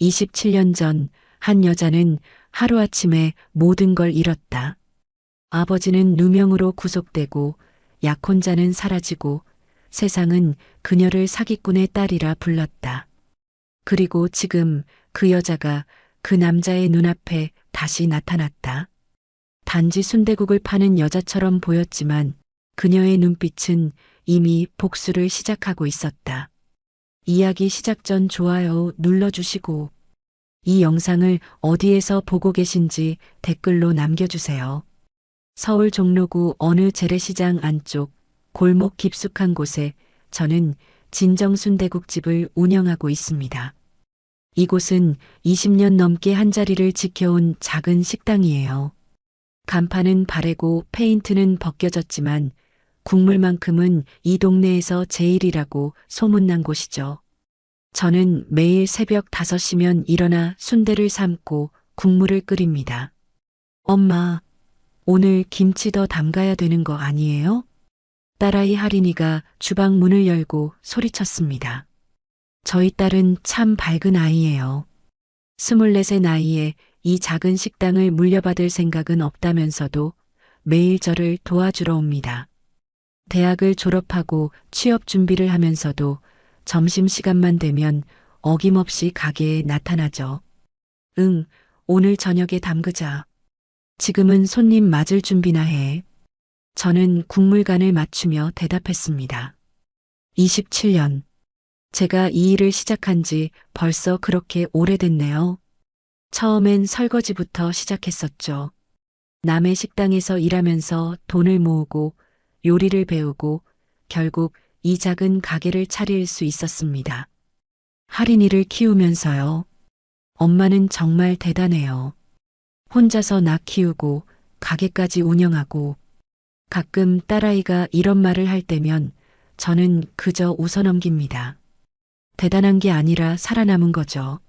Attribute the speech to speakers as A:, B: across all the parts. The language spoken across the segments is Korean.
A: 27년 전 한 여자는 하루아침에 모든 걸 잃었다. 아버지는 누명으로 구속되고 약혼자는 사라지고 세상은 그녀를 사기꾼의 딸이라 불렀다. 그리고 지금 그 여자가 그 남자의 눈앞에 다시 나타났다. 단지 순댓국을 파는 여자처럼 보였지만 그녀의 눈빛은 이미 복수를 시작하고 있었다. 이야기 시작 전 좋아요 눌러주시고 이 영상을 어디에서 보고 계신지 댓글로 남겨주세요. 서울 종로구 어느 재래시장 안쪽 골목 깊숙한 곳에 저는 진정순대국집을 운영하고 있습니다. 이곳은 20년 넘게 한자리를 지켜온 작은 식당이에요. 간판은 바래고 페인트는 벗겨졌지만 국물만큼은 이 동네에서 제일이라고 소문난 곳이죠. 저는 매일 새벽 5시면 일어나 순대를 삶고 국물을 끓입니다. 엄마, 오늘 김치 더 담가야 되는 거 아니에요? 딸아이 하린이가 주방 문을 열고 소리쳤습니다. 저희 딸은 참 밝은 아이예요. 24의 나이에 이 작은 식당을 물려받을 생각은 없다면서도 매일 저를 도와주러 옵니다. 대학을 졸업하고 취업 준비를 하면서도 점심시간만 되면 어김없이 가게에 나타나죠. 응, 오늘 저녁에 담그자. 지금은 손님 맞을 준비나 해. 저는 국물간을 맞추며 대답했습니다. 27년. 제가 이 일을 시작한 지 벌써 그렇게 오래됐네요. 처음엔 설거지부터 시작했었죠. 남의 식당에서 일하면서 돈을 모으고 요리를 배우고 결국 이 작은 가게를 차릴 수 있었습니다. 할인이를 키우면서요. 엄마는 정말 대단해요. 혼자서 나 키우고 가게까지 운영하고 가끔 딸아이가 이런 말을 할 때면 저는 그저 웃어넘깁니다. 대단한 게 아니라 살아남은 거죠.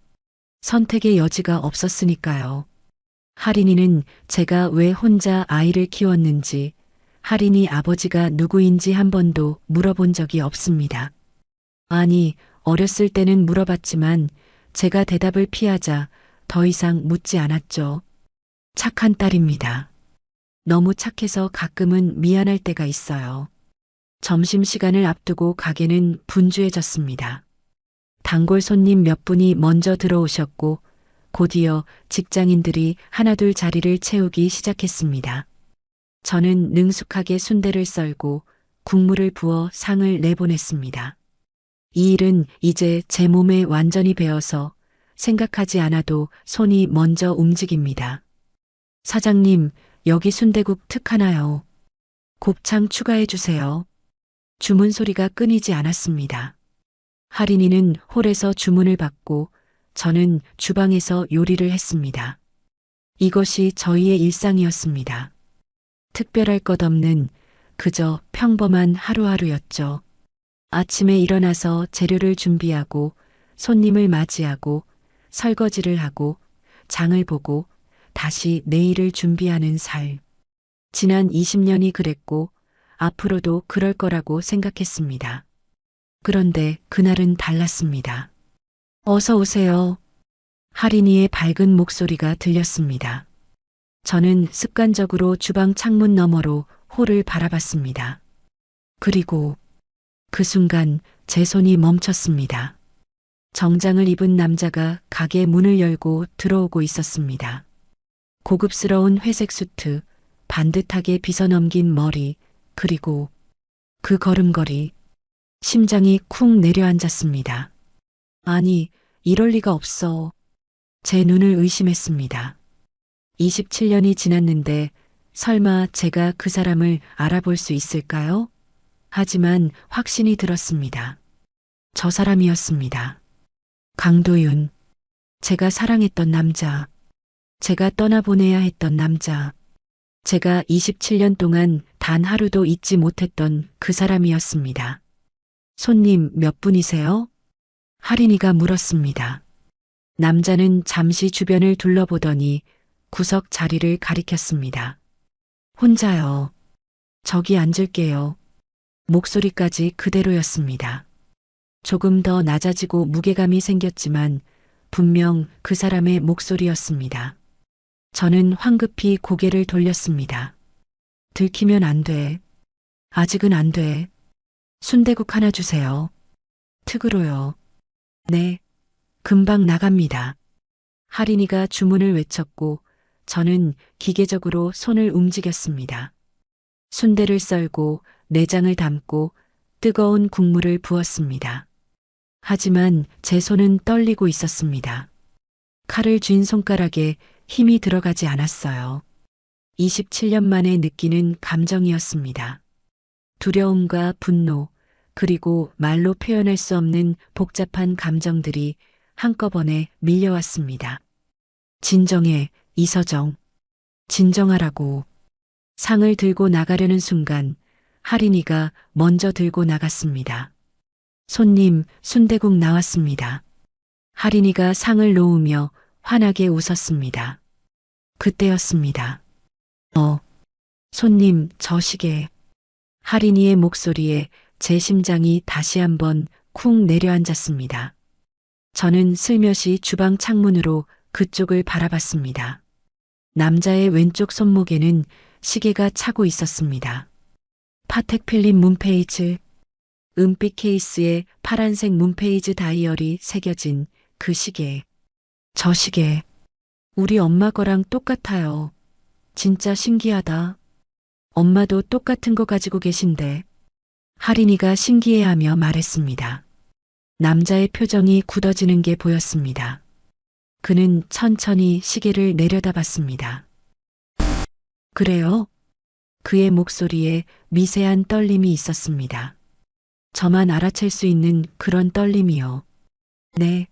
A: 선택의 여지가 없었으니까요. 할인이는 제가 왜 혼자 아이를 키웠는지 할인이 아버지가 누구인지 한 번도 물어본 적이 없습니다. 아니, 어렸을 때는 물어봤지만 제가 대답을 피하자 더 이상 묻지 않았죠. 착한 딸입니다. 너무 착해서 가끔은 미안할 때가 있어요. 점심시간을 앞두고 가게는 분주해졌습니다. 단골 손님 몇 분이 먼저 들어오셨고 곧이어 직장인들이 하나둘 자리를 채우기 시작했습니다. 저는 능숙하게 순대를 썰고 국물을 부어 상을 내보냈습니다. 이 일은 이제 제 몸에 완전히 배어서 생각하지 않아도 손이 먼저 움직입니다. 사장님, 여기 순대국 특 하나요. 곱창 추가해 주세요. 주문 소리가 끊이지 않았습니다. 할인이는 홀에서 주문을 받고 저는 주방에서 요리를 했습니다. 이것이 저희의 일상이었습니다. 특별할 것 없는 그저 평범한 하루하루였죠. 아침에 일어나서 재료를 준비하고 손님을 맞이하고 설거지를 하고 장을 보고 다시 내일을 준비하는 삶. 지난 20년이 그랬고 앞으로도 그럴 거라고 생각했습니다. 그런데 그날은 달랐습니다. 어서 오세요. 할인이의 밝은 목소리가 들렸습니다. 저는 습관적으로 주방 창문 너머로 홀을 바라봤습니다. 그리고 그 순간 제 손이 멈췄습니다. 정장을 입은 남자가 가게 문을 열고 들어오고 있었습니다. 고급스러운 회색 수트, 반듯하게 빗어넘긴 머리, 그리고 그 걸음걸이, 심장이 쿵 내려앉았습니다. 아니, 이럴 리가 없어. 제 눈을 의심했습니다. 27년이 지났는데 설마 제가 그 사람을 알아볼 수 있을까요? 하지만 확신이 들었습니다. 저 사람이었습니다. 강도윤. 제가 사랑했던 남자. 제가 떠나보내야 했던 남자. 제가 27년 동안 단 하루도 잊지 못했던 그 사람이었습니다. 손님 몇 분이세요? 할인이가 물었습니다. 남자는 잠시 주변을 둘러보더니 구석 자리를 가리켰습니다. 혼자요. 저기 앉을게요. 목소리까지 그대로였습니다. 조금 더 낮아지고 무게감이 생겼지만 분명 그 사람의 목소리였습니다. 저는 황급히 고개를 돌렸습니다. 들키면 안 돼. 아직은 안 돼. 순대국 하나 주세요. 특으로요. 네. 금방 나갑니다. 할인이가 주문을 외쳤고 저는 기계적으로 손을 움직였습니다. 순대를 썰고 내장을 담고 뜨거운 국물을 부었습니다. 하지만 제 손은 떨리고 있었습니다. 칼을 쥔 손가락에 힘이 들어가지 않았어요. 27년 만에 느끼는 감정이었습니다. 두려움과 분노, 그리고 말로 표현할 수 없는 복잡한 감정들이 한꺼번에 밀려왔습니다. 진정해, 이서정. 진정하라고. 상을 들고 나가려는 순간 할인이가 먼저 들고 나갔습니다. 손님, 순대국 나왔습니다. 할인이가 상을 놓으며 환하게 웃었습니다. 그때였습니다. 손님, 저 시계. 할인이의 목소리에 제 심장이 다시 한번 쿵 내려앉았습니다. 저는 슬며시 주방 창문으로 그쪽을 바라봤습니다. 남자의 왼쪽 손목에는 시계가 차고 있었습니다. 파텍 필름 문페이지, 은빛 케이스에 파란색 문페이지 다이얼이 새겨진 그 시계. 저 시계, 우리 엄마 거랑 똑같아요. 진짜 신기하다. 엄마도 똑같은 거 가지고 계신데. 할인이가 신기해하며 말했습니다. 남자의 표정이 굳어지는 게 보였습니다. 그는 천천히 시계를 내려다봤습니다. 그래요? 그의 목소리에 미세한 떨림이 있었습니다. 저만 알아챌 수 있는 그런 떨림이요. 네.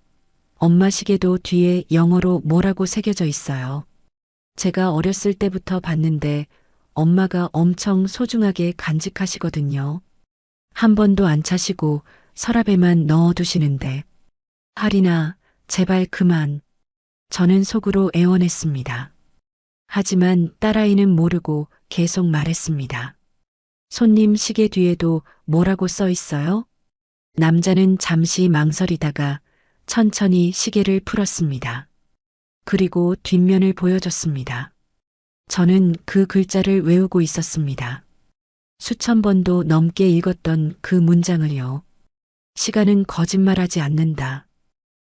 A: 엄마 시계도 뒤에 영어로 뭐라고 새겨져 있어요. 제가 어렸을 때부터 봤는데 엄마가 엄청 소중하게 간직하시거든요. 한 번도 안 차시고 서랍에만 넣어두시는데. 할인아, 제발 그만. 저는 속으로 애원했습니다. 하지만 딸아이는 모르고 계속 말했습니다. 손님 시계 뒤에도 뭐라고 써 있어요? 남자는 잠시 망설이다가 천천히 시계를 풀었습니다. 그리고 뒷면을 보여줬습니다. 저는 그 글자를 외우고 있었습니다. 수천 번도 넘게 읽었던 그 문장을요. 시간은 거짓말하지 않는다.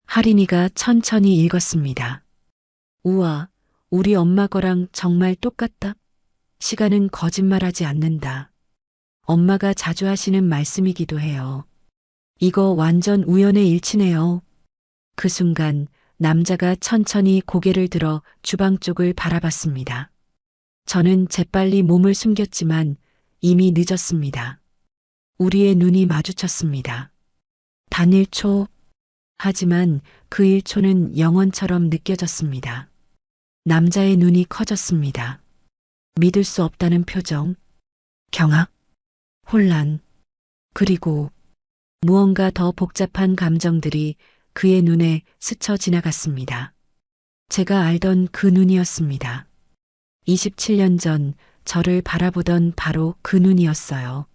A: 할인이가 천천히 읽었습니다. 우와, 우리 엄마 거랑 정말 똑같다. 시간은 거짓말하지 않는다. 엄마가 자주 하시는 말씀이기도 해요. 이거 완전 우연의 일치네요. 그 순간 남자가 천천히 고개를 들어 주방 쪽을 바라봤습니다. 저는 재빨리 몸을 숨겼지만 이미 늦었습니다. 우리의 눈이 마주쳤습니다. 단 1초. 하지만 그 1초는 영원처럼 느껴졌습니다. 남자의 눈이 커졌습니다. 믿을 수 없다는 표정, 경악, 혼란, 그리고 무언가 더 복잡한 감정들이 그의 눈에 스쳐 지나갔습니다. 제가 알던 그 눈이었습니다. 27년 전 저를 바라보던 바로 그 눈이었어요.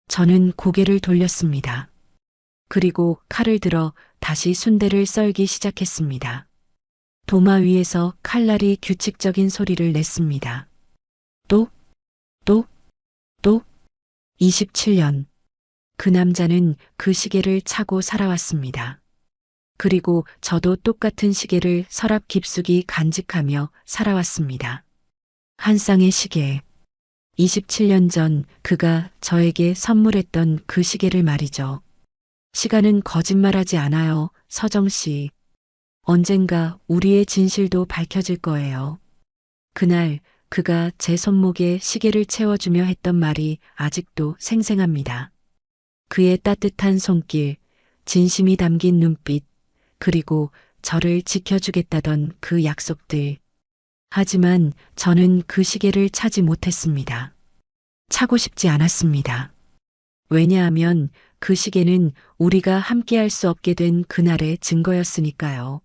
A: 저는 고개를 돌렸습니다. 그리고 칼을 들어 다시 순대를 썰기 시작했습니다. 도마 위에서 칼날이 규칙적인 소리를 냈습니다. 또, 또, 또. 27년. 그 남자는 그 시계를 차고 살아왔습니다. 그리고 저도 똑같은 시계를 서랍 깊숙이 간직하며 살아왔습니다. 한 쌍의 시계. 27년 전 그가 저에게 선물했던 그 시계를 말이죠. 시간은 거짓말하지 않아요, 서정 씨. 언젠가 우리의 진실도 밝혀질 거예요. 그날 그가 제 손목에 시계를 채워주며 했던 말이 아직도 생생합니다. 그의 따뜻한 손길, 진심이 담긴 눈빛, 그리고 저를 지켜주겠다던 그 약속들. 하지만 저는 그 시계를 차지 못했습니다. 차고 싶지 않았습니다. 왜냐하면 그 시계는 우리가 함께할 수 없게 된 그날의 증거였으니까요.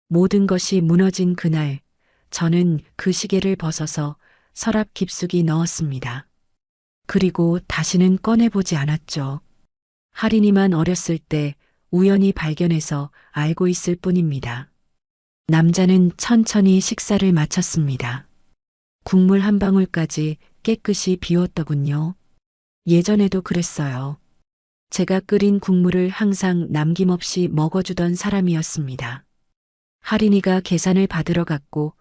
A: 모든 것이 무너진 그날, 저는 그 시계를 벗어서 서랍 깊숙이 넣었습니다. 그리고 다시는 꺼내보지 않았죠. 할인이만 어렸을 때 우연히 발견해서 알고 있을 뿐입니다. 남자는 천천히 식사를 마쳤습니다. 국물 한 방울까지 깨끗이 비웠더군요. 예전에도 그랬어요. 제가 끓인 국물을 항상 남김없이 먹어주던 사람이었습니다. 할인이가 계산을 받으러 갔고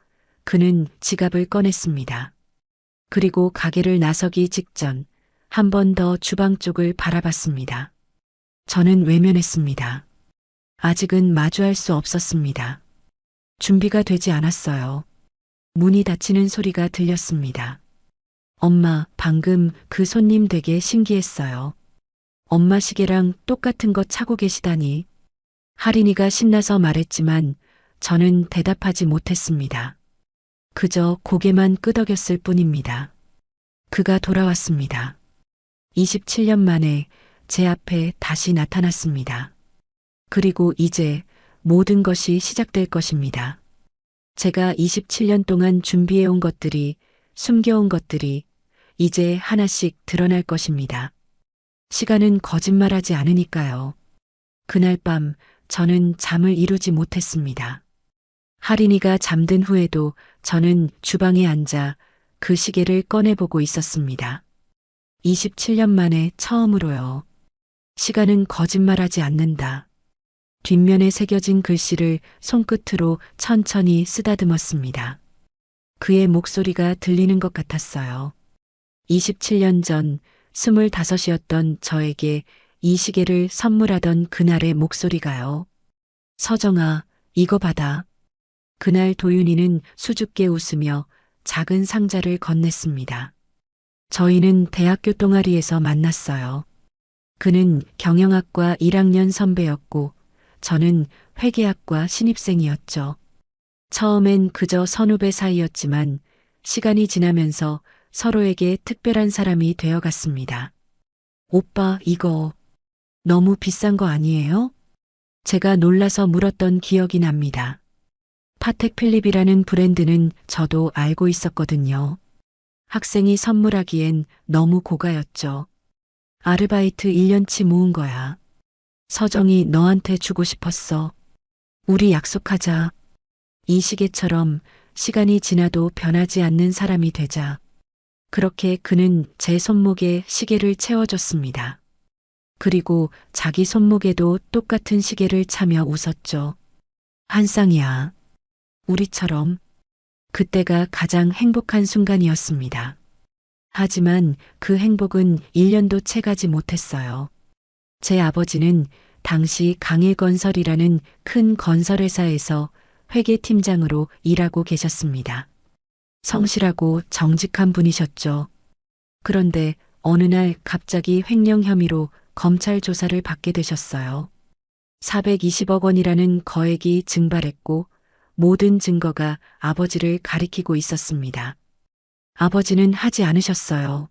A: 그는 지갑을 꺼냈습니다. 그리고 가게를 나서기 직전 한 번 더 주방 쪽을 바라봤습니다. 저는 외면했습니다. 아직은 마주할 수 없었습니다. 준비가 되지 않았어요. 문이 닫히는 소리가 들렸습니다. 엄마, 방금 그 손님 되게 신기했어요. 엄마 시계랑 똑같은 거 차고 계시다니. 할인이가 신나서 말했지만 저는 대답하지 못했습니다. 그저 고개만 끄덕였을 뿐입니다. 그가 돌아왔습니다. 27년 만에 제 앞에 다시 나타났습니다. 그리고 이제 모든 것이 시작될 것입니다. 제가 27년 동안 준비해온 것들이, 숨겨온 것들이 이제 하나씩 드러날 것입니다. 시간은 거짓말하지 않으니까요. 그날 밤 저는 잠을 이루지 못했습니다. 할인이가 잠든 후에도 저는 주방에 앉아 그 시계를 꺼내보고 있었습니다. 27년 만에 처음으로요. 시간은 거짓말하지 않는다. 뒷면에 새겨진 글씨를 손끝으로 천천히 쓰다듬었습니다. 그의 목소리가 들리는 것 같았어요. 27년 전 25이었던 저에게 이 시계를 선물하던 그날의 목소리가요. 서정아, 이거 받아. 그날 도윤이는 수줍게 웃으며 작은 상자를 건넸습니다. 저희는 대학교 동아리에서 만났어요. 그는 경영학과 1학년 선배였고 저는 회계학과 신입생이었죠. 처음엔 그저 선후배 사이였지만 시간이 지나면서 서로에게 특별한 사람이 되어갔습니다. 오빠, 이거 너무 비싼 거 아니에요? 제가 놀라서 물었던 기억이 납니다. 파텍 필립이라는 브랜드는 저도 알고 있었거든요. 학생이 선물하기엔 너무 고가였죠. 아르바이트 1년치 모은 거야. 서정이 너한테 주고 싶었어. 우리 약속하자. 이 시계처럼 시간이 지나도 변하지 않는 사람이 되자. 그렇게 그는 제 손목에 시계를 채워줬습니다. 그리고 자기 손목에도 똑같은 시계를 차며 웃었죠. 한 쌍이야. 우리처럼. 그때가 가장 행복한 순간이었습니다. 하지만 그 행복은 1년도 채 가지 못했어요. 제 아버지는 당시 강일건설이라는 큰 건설회사에서 회계팀장으로 일하고 계셨습니다. 성실하고 정직한 분이셨죠. 그런데 어느 날 갑자기 횡령 혐의로 검찰 조사를 받게 되셨어요. 420억 원이라는 거액이 증발했고 모든 증거가 아버지를 가리키고 있었습니다. 아버지는 하지 않으셨어요.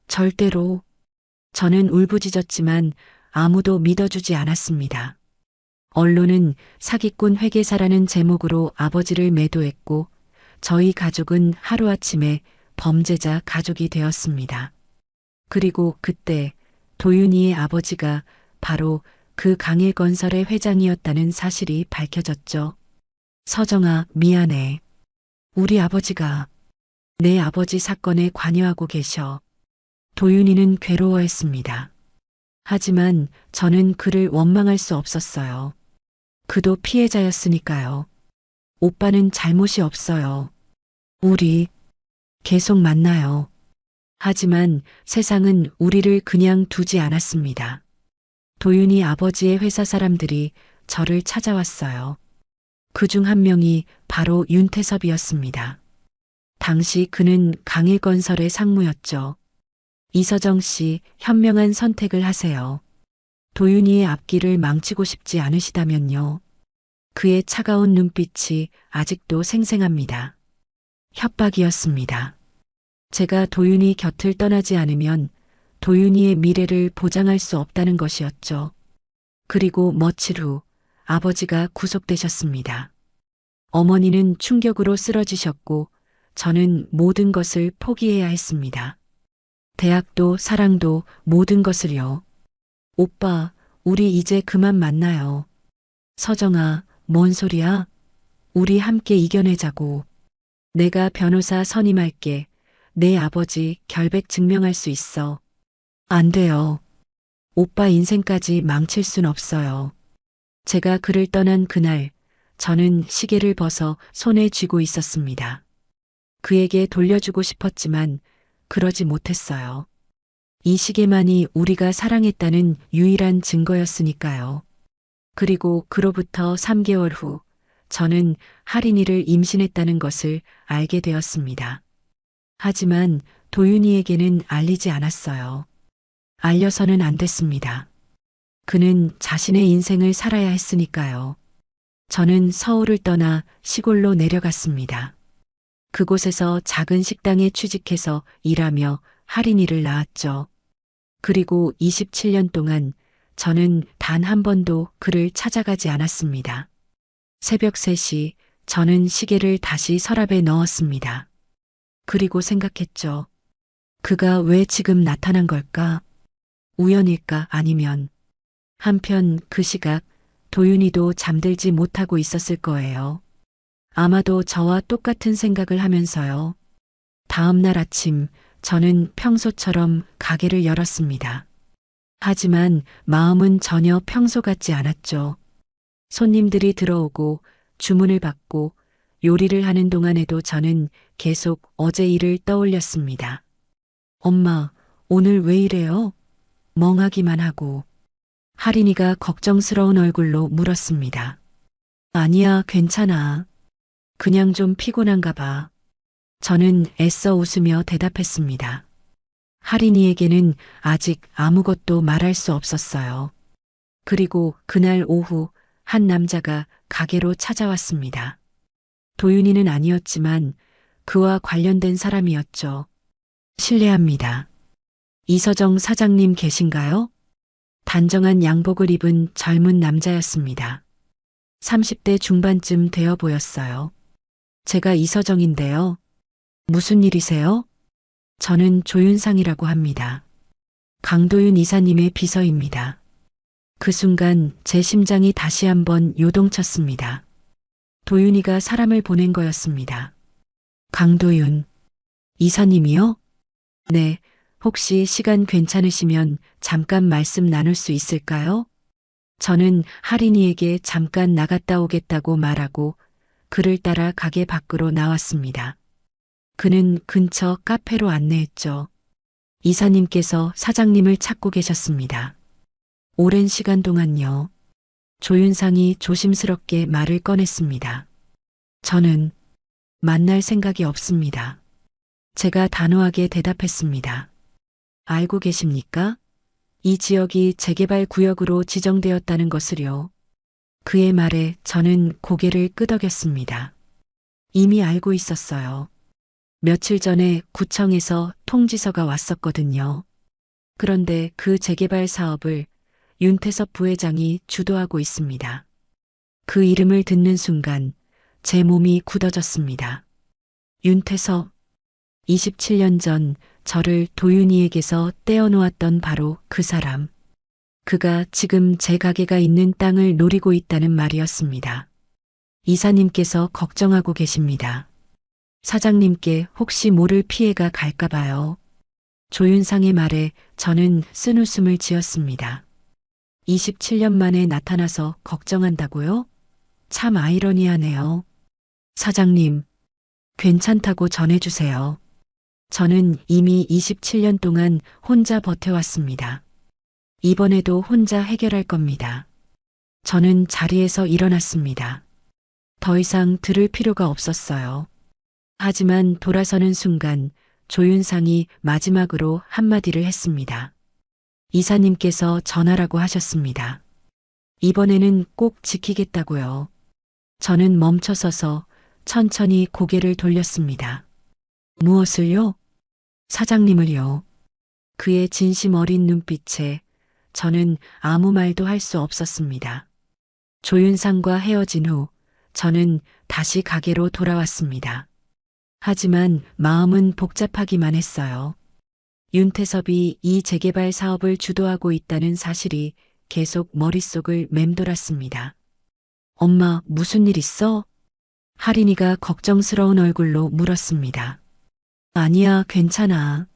A: 절대로. 저는 울부짖었지만 아무도 믿어주지 않았습니다. 언론은 사기꾼 회계사라는 제목으로 아버지를 매도했고 저희 가족은 하루아침에 범죄자 가족이 되었습니다. 그리고 그때 도윤이의 아버지가 바로 그 강일건설의 회장이었다는 사실이 밝혀졌죠. 서정아, 미안해. 우리 아버지가 내 아버지 사건에 관여하고 계셔. 도윤이는 괴로워했습니다. 하지만 저는 그를 원망할 수 없었어요. 그도 피해자였으니까요. 오빠는 잘못이 없어요. 우리 계속 만나요. 하지만 세상은 우리를 그냥 두지 않았습니다. 도윤이 아버지의 회사 사람들이 저를 찾아왔어요. 그중 한 명이 바로 윤태섭이었습니다. 당시 그는 강일건설의 상무였죠. 이서정 씨, 현명한 선택을 하세요. 도윤이의 앞길을 망치고 싶지 않으시다면요. 그의 차가운 눈빛이 아직도 생생합니다. 협박이었습니다. 제가 도윤이 곁을 떠나지 않으면 도윤이의 미래를 보장할 수 없다는 것이었죠. 그리고 며칠 후 아버지가 구속되셨습니다. 어머니는 충격으로 쓰러지셨고 저는 모든 것을 포기해야 했습니다. 대학도 사랑도 모든 것을요. 오빠, 우리 이제 그만 만나요. 서정아, 뭔 소리야? 우리 함께 이겨내자고. 내가 변호사 선임할게. 내 아버지 결백 증명할 수 있어. 안 돼요. 오빠 인생까지 망칠 순 없어요. 제가 그를 떠난 그날, 저는 시계를 벗어 손에 쥐고 있었습니다. 그에게 돌려주고 싶었지만 그러지 못했어요. 이 시계만이 우리가 사랑했다는 유일한 증거였으니까요. 그리고 그로부터 3개월 후, 저는 할인이를 임신했다는 것을 알게 되었습니다. 하지만 도윤이에게는 알리지 않았어요. 알려서는 안 됐습니다. 그는 자신의 인생을 살아야 했으니까요. 저는 서울을 떠나 시골로 내려갔습니다. 그곳에서 작은 식당에 취직해서 일하며 할인이를 낳았죠. 그리고 27년 동안 저는 단 한 번도 그를 찾아가지 않았습니다. 새벽 3시 저는 시계를 다시 서랍에 넣었습니다. 그리고 생각했죠. 그가 왜 지금 나타난 걸까? 우연일까 아니면 한편 그 시각 도윤이도 잠들지 못하고 있었을 거예요. 아마도 저와 똑같은 생각을 하면서요. 다음 날 아침 저는 평소처럼 가게를 열었습니다. 하지만 마음은 전혀 평소 같지 않았죠. 손님들이 들어오고 주문을 받고 요리를 하는 동안에도 저는 계속 어제 일을 떠올렸습니다. 엄마, 오늘 왜 이래요? 멍하기만 하고. 할인이가 걱정스러운 얼굴로 물었습니다. 아니야, 괜찮아. 그냥 좀 피곤한가 봐. 저는 애써 웃으며 대답했습니다. 할인이에게는 아직 아무것도 말할 수 없었어요. 그리고 그날 오후 한 남자가 가게로 찾아왔습니다. 도윤이는 아니었지만 그와 관련된 사람이었죠. 실례합니다. 이서정 사장님 계신가요? 단정한 양복을 입은 젊은 남자였습니다. 30대 중반쯤 되어 보였어요. 제가 이서정인데요. 무슨 일이세요? 저는 조윤상이라고 합니다. 강도윤 이사님의 비서입니다. 그 순간 제 심장이 다시 한번 요동쳤습니다. 도윤이가 사람을 보낸 거였습니다. 강도윤 이사님이요? 네, 혹시 시간 괜찮으시면 잠깐 말씀 나눌 수 있을까요? 저는 할인이에게 잠깐 나갔다 오겠다고 말하고 그를 따라 가게 밖으로 나왔습니다. 그는 근처 카페로 안내했죠. 이사님께서 사장님을 찾고 계셨습니다. 오랜 시간 동안요. 조윤상이 조심스럽게 말을 꺼냈습니다. 저는 만날 생각이 없습니다. 제가 단호하게 대답했습니다. 알고 계십니까? 이 지역이 재개발 구역으로 지정되었다는 것을요. 그의 말에 저는 고개를 끄덕였습니다. 이미 알고 있었어요. 며칠 전에 구청에서 통지서가 왔었거든요. 그런데 그 재개발 사업을 윤태섭 부회장이 주도하고 있습니다. 그 이름을 듣는 순간 제 몸이 굳어졌습니다. 윤태섭, 27년 전 저를 도윤이에게서 떼어놓았던 바로 그 사람. 그가 지금 제 가게가 있는 땅을 노리고 있다는 말이었습니다. 이사님께서 걱정하고 계십니다. 사장님께 혹시 모를 피해가 갈까 봐요. 조윤상의 말에 저는 쓴웃음을 지었습니다. 27년 만에 나타나서 걱정한다고요? 참 아이러니하네요. 사장님, 괜찮다고 전해주세요. 저는 이미 27년 동안 혼자 버텨왔습니다. 이번에도 혼자 해결할 겁니다. 저는 자리에서 일어났습니다. 더 이상 들을 필요가 없었어요. 하지만 돌아서는 순간 조윤상이 마지막으로 한마디를 했습니다. 이사님께서 전하라고 하셨습니다. 이번에는 꼭 지키겠다고요. 저는 멈춰서서 천천히 고개를 돌렸습니다. 무엇을요? 사장님을요. 그의 진심 어린 눈빛에 저는 아무 말도 할 수 없었습니다. 조윤상과 헤어진 후 저는 다시 가게로 돌아왔습니다. 하지만 마음은 복잡하기만 했어요. 윤태섭이 이 재개발 사업을 주도하고 있다는 사실이 계속 머릿속을 맴돌았습니다. 엄마, 무슨 일 있어? 할인이가 걱정스러운 얼굴로 물었습니다. 아니야, 괜찮아.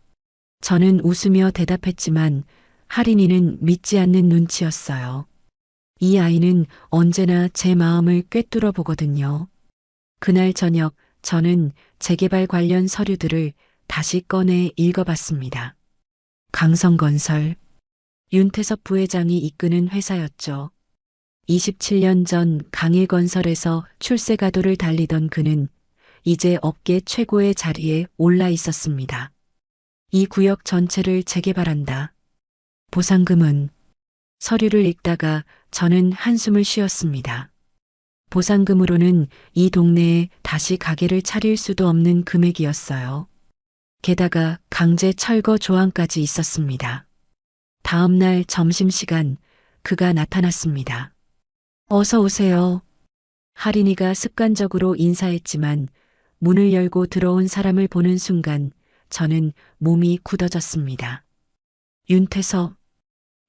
A: 저는 웃으며 대답했지만 할인이는 믿지 않는 눈치였어요. 이 아이는 언제나 제 마음을 꿰뚫어 보거든요. 그날 저녁 저는 재개발 관련 서류들을 다시 꺼내 읽어봤습니다. 강성건설, 윤태섭 부회장이 이끄는 회사였죠. 27년 전 강일건설에서 출세가도를 달리던 그는 이제 업계 최고의 자리에 올라 있었습니다. 이 구역 전체를 재개발한다. 보상금은? 서류를 읽다가 저는 한숨을 쉬었습니다. 보상금으로는 이 동네에 다시 가게를 차릴 수도 없는 금액이었어요. 게다가 강제 철거 조항까지 있었습니다. 다음 날 점심시간 그가 나타났습니다. 어서 오세요. 할인이가 습관적으로 인사했지만 문을 열고 들어온 사람을 보는 순간 저는 몸이 굳어졌습니다. 윤태섭.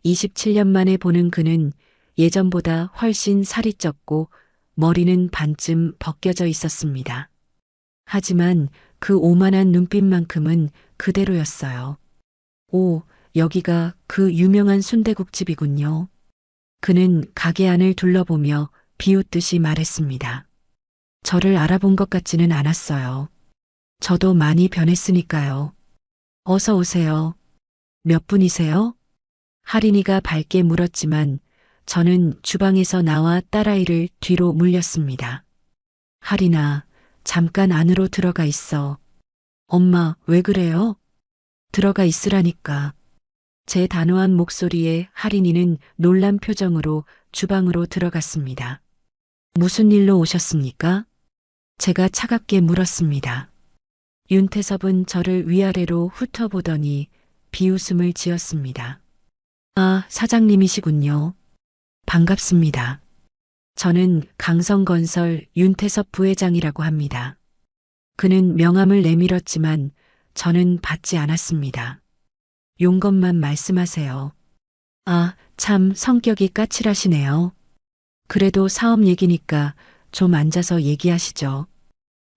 A: 27년 만에 보는 그는 예전보다 훨씬 살이 쪘고 머리는 반쯤 벗겨져 있었습니다. 하지만 그 오만한 눈빛만큼은 그대로였어요. 오, 여기가 그 유명한 순대국집이군요. 그는 가게 안을 둘러보며 비웃듯이 말했습니다. 저를 알아본 것 같지는 않았어요. 저도 많이 변했으니까요. 어서 오세요. 몇 분이세요? 할인이가 밝게 물었지만 저는 주방에서 나와 딸아이를 뒤로 물렸습니다. 할인아, 잠깐 안으로 들어가 있어. 엄마, 왜 그래요? 들어가 있으라니까. 제 단호한 목소리에 할인이는 놀란 표정으로 주방으로 들어갔습니다. 무슨 일로 오셨습니까? 제가 차갑게 물었습니다. 윤태섭은 저를 위아래로 훑어보더니 비웃음을 지었습니다. 아, 사장님이시군요. 반갑습니다. 저는 강성건설 윤태섭 부회장이라고 합니다. 그는 명함을 내밀었지만 저는 받지 않았습니다. 용건만 말씀하세요. 아, 참 성격이 까칠하시네요. 그래도 사업 얘기니까 좀 앉아서 얘기하시죠.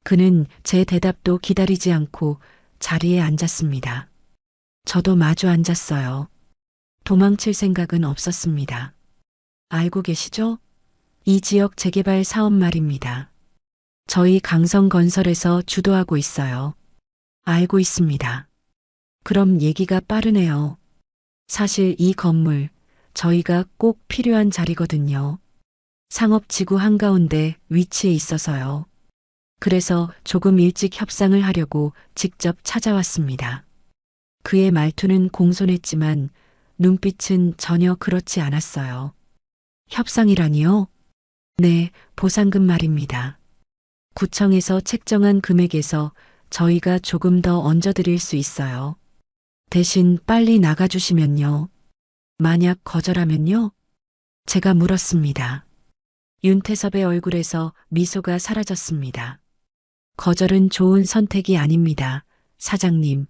A: 그는 제 대답도 기다리지 않고 자리에 앉았습니다. 저도 마주 앉았어요. 도망칠 생각은 없었습니다. 알고 계시죠? 이 지역 재개발 사업 말입니다. 저희 강성건설에서 주도하고 있어요. 알고 있습니다. 그럼 얘기가 빠르네요. 사실 이 건물 저희가 꼭 필요한 자리거든요. 상업지구 한가운데 위치해 있어서요. 그래서 조금 일찍 협상을 하려고 직접 찾아왔습니다. 그의 말투는 공손했지만 눈빛은 전혀 그렇지 않았어요. 협상이라니요? 네, 보상금 말입니다. 구청에서 책정한 금액에서 저희가 조금 더 얹어드릴 수 있어요. 대신 빨리 나가주시면요. 만약 거절하면요? 제가 물었습니다. 윤태섭의 얼굴에서 미소가 사라졌습니다. 거절은 좋은 선택이 아닙니다, 사장님.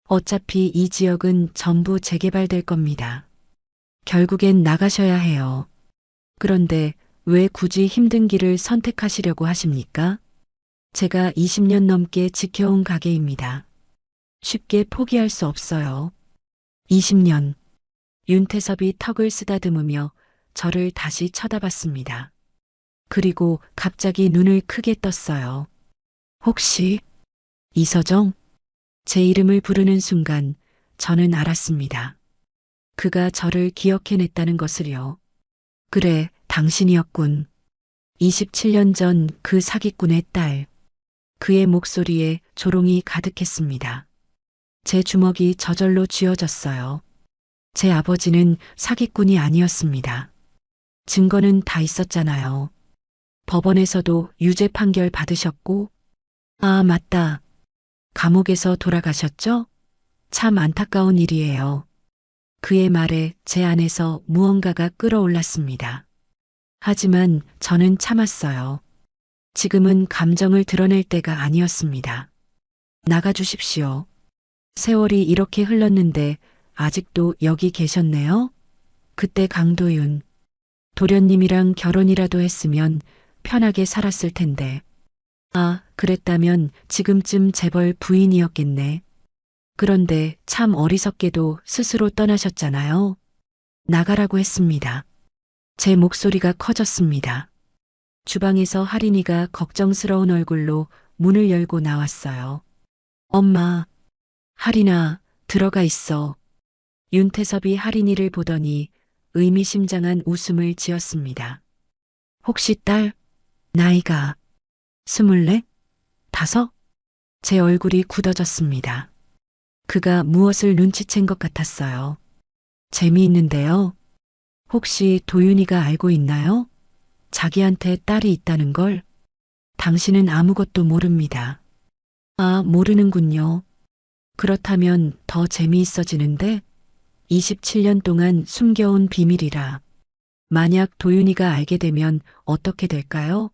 A: 어차피 이 지역은 전부 재개발될 겁니다. 결국엔 나가셔야 해요. 그런데 왜 굳이 힘든 길을 선택하시려고 하십니까? 제가 20년 넘게 지켜온 가게입니다. 쉽게 포기할 수 없어요. 20년. 윤태섭이 턱을 쓰다듬으며 저를 다시 쳐다봤습니다. 그리고 갑자기 눈을 크게 떴어요. 혹시 이서정? 제 이름을 부르는 순간 저는 알았습니다. 그가 저를 기억해냈다는 것을요. 그래, 당신이었군. 27년 전 그 사기꾼의 딸. 그의 목소리에 조롱이 가득했습니다. 제 주먹이 저절로 쥐어졌어요. 제 아버지는 사기꾼이 아니었습니다. 증거는 다 있었잖아요. 법원에서도 유죄 판결 받으셨고, 아, 맞다. 감옥에서 돌아가셨죠? 참 안타까운 일이에요. 그의 말에 제 안에서 무언가가 끓어올랐습니다. 하지만 저는 참았어요. 지금은 감정을 드러낼 때가 아니었습니다. 나가주십시오. 세월이 이렇게 흘렀는데 아직도 여기 계셨네요? 그때 강도윤, 도련님이랑 결혼이라도 했으면 편하게 살았을 텐데. 아, 그랬다면 지금쯤 재벌 부인이었겠네. 그런데 참 어리석게도 스스로 떠나셨잖아요. 나가라고 했습니다. 제 목소리가 커졌습니다. 주방에서 할인이가 걱정스러운 얼굴로 문을 열고 나왔어요. 엄마, 할인아, 들어가 있어. 윤태섭이 할인이를 보더니 의미심장한 웃음을 지었습니다. 혹시 딸, 나이가 24? 5? 제 얼굴이 굳어졌습니다. 그가 무엇을 눈치챈 것 같았어요. 재미있는데요. 혹시 도윤이가 알고 있나요? 자기한테 딸이 있다는 걸? 당신은 아무것도 모릅니다. 아, 모르는군요. 그렇다면 더 재미있어지는데? 27년 동안 숨겨온 비밀이라. 만약 도윤이가 알게 되면 어떻게 될까요?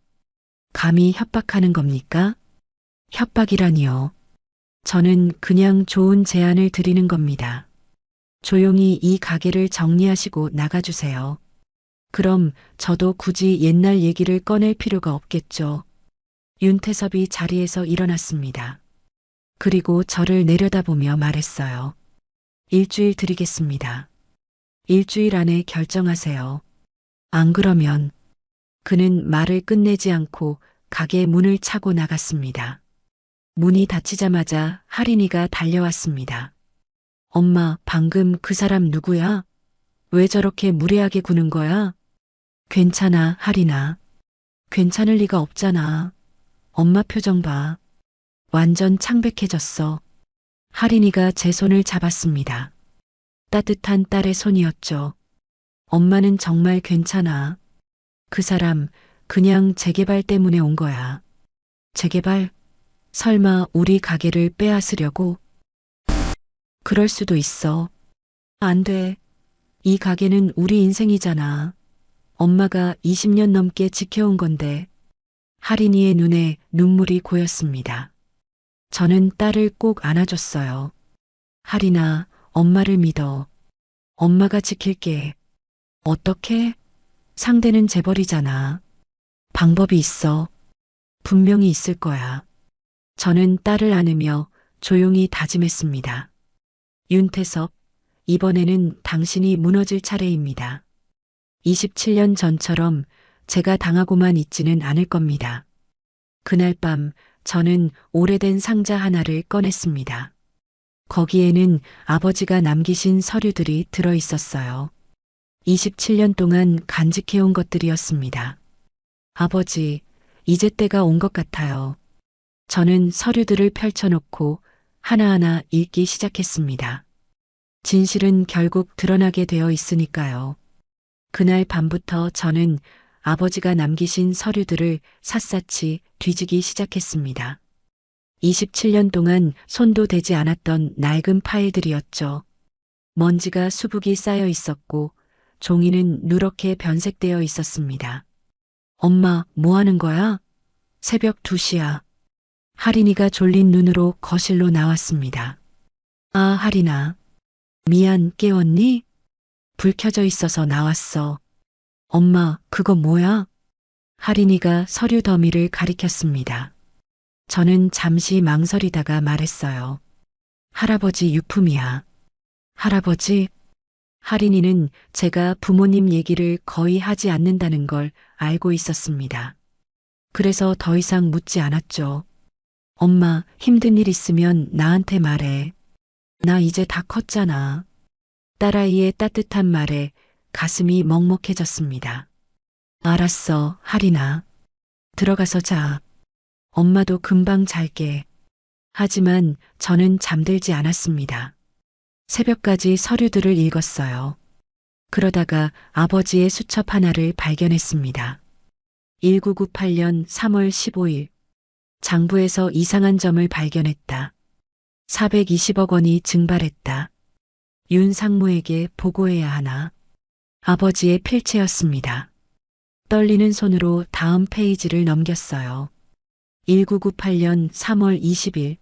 A: 감히 협박하는 겁니까? 협박이라니요. 저는 그냥 좋은 제안을 드리는 겁니다. 조용히 이 가게를 정리하시고 나가주세요. 그럼 저도 굳이 옛날 얘기를 꺼낼 필요가 없겠죠. 윤태섭이 자리에서 일어났습니다. 그리고 저를 내려다보며 말했어요. 일주일 드리겠습니다. 일주일 안에 결정하세요. 안 그러면 그는 말을 끝내지 않고 가게 문을 차고 나갔습니다. 문이 닫히자마자 할인이가 달려왔습니다. 엄마, 방금 그 사람 누구야? 왜 저렇게 무례하게 구는 거야? 괜찮아, 할인아. 괜찮을 리가 없잖아. 엄마 표정 봐. 완전 창백해졌어. 할인이가 제 손을 잡았습니다. 따뜻한 딸의 손이었죠. 엄마는 정말 괜찮아. 그 사람 그냥 재개발 때문에 온 거야. 재개발? 설마 우리 가게를 빼앗으려고? 그럴 수도 있어. 안 돼. 이 가게는 우리 인생이잖아. 엄마가 20년 넘게 지켜온 건데. 할인이의 눈에 눈물이 고였습니다. 저는 딸을 꼭 안아줬어요. 할인아, 엄마를 믿어. 엄마가 지킬게. 어떻게? 상대는 재벌이잖아. 방법이 있어. 분명히 있을 거야. 저는 딸을 안으며 조용히 다짐했습니다. 윤태섭, 이번에는 당신이 무너질 차례입니다. 27년 전처럼 제가 당하고만 있지는 않을 겁니다. 그날 밤 저는 오래된 상자 하나를 꺼냈습니다. 거기에는 아버지가 남기신 서류들이 들어 있었어요. 27년 동안 간직해온 것들이었습니다. 아버지, 이제 때가 온 것 같아요. 저는 서류들을 펼쳐놓고 하나하나 읽기 시작했습니다. 진실은 결국 드러나게 되어 있으니까요. 그날 밤부터 저는 아버지가 남기신 서류들을 샅샅이 뒤지기 시작했습니다. 27년 동안 손도 대지 않았던 낡은 파일들이었죠. 먼지가 수북이 쌓여 있었고 종이는 누렇게 변색되어 있었습니다. 엄마, 뭐 하는 거야? 새벽 2시야. 할인이가 졸린 눈으로 거실로 나왔습니다. 아, 할인아. 미안, 깨웠니? 불 켜져 있어서 나왔어. 엄마, 그거 뭐야? 할인이가 서류 더미를 가리켰습니다. 저는 잠시 망설이다가 말했어요. 할아버지 유품이야. 할아버지? 할인이는 제가 부모님 얘기를 거의 하지 않는다는 걸 알고 있었습니다. 그래서 더 이상 묻지 않았죠. 엄마, 힘든 일 있으면 나한테 말해. 나 이제 다 컸잖아. 딸아이의 따뜻한 말에 가슴이 먹먹해졌습니다. 알았어, 할인아. 들어가서 자. 엄마도 금방 잘게. 하지만 저는 잠들지 않았습니다. 새벽까지 서류들을 읽었어요. 그러다가 아버지의 수첩 하나를 발견했습니다. 1998년 3월 15일. 장부에서 이상한 점을 발견했다. 420억 원이 증발했다. 윤 상무에게 보고해야 하나. 아버지의 필체였습니다. 떨리는 손으로 다음 페이지를 넘겼어요. 1998년 3월 20일.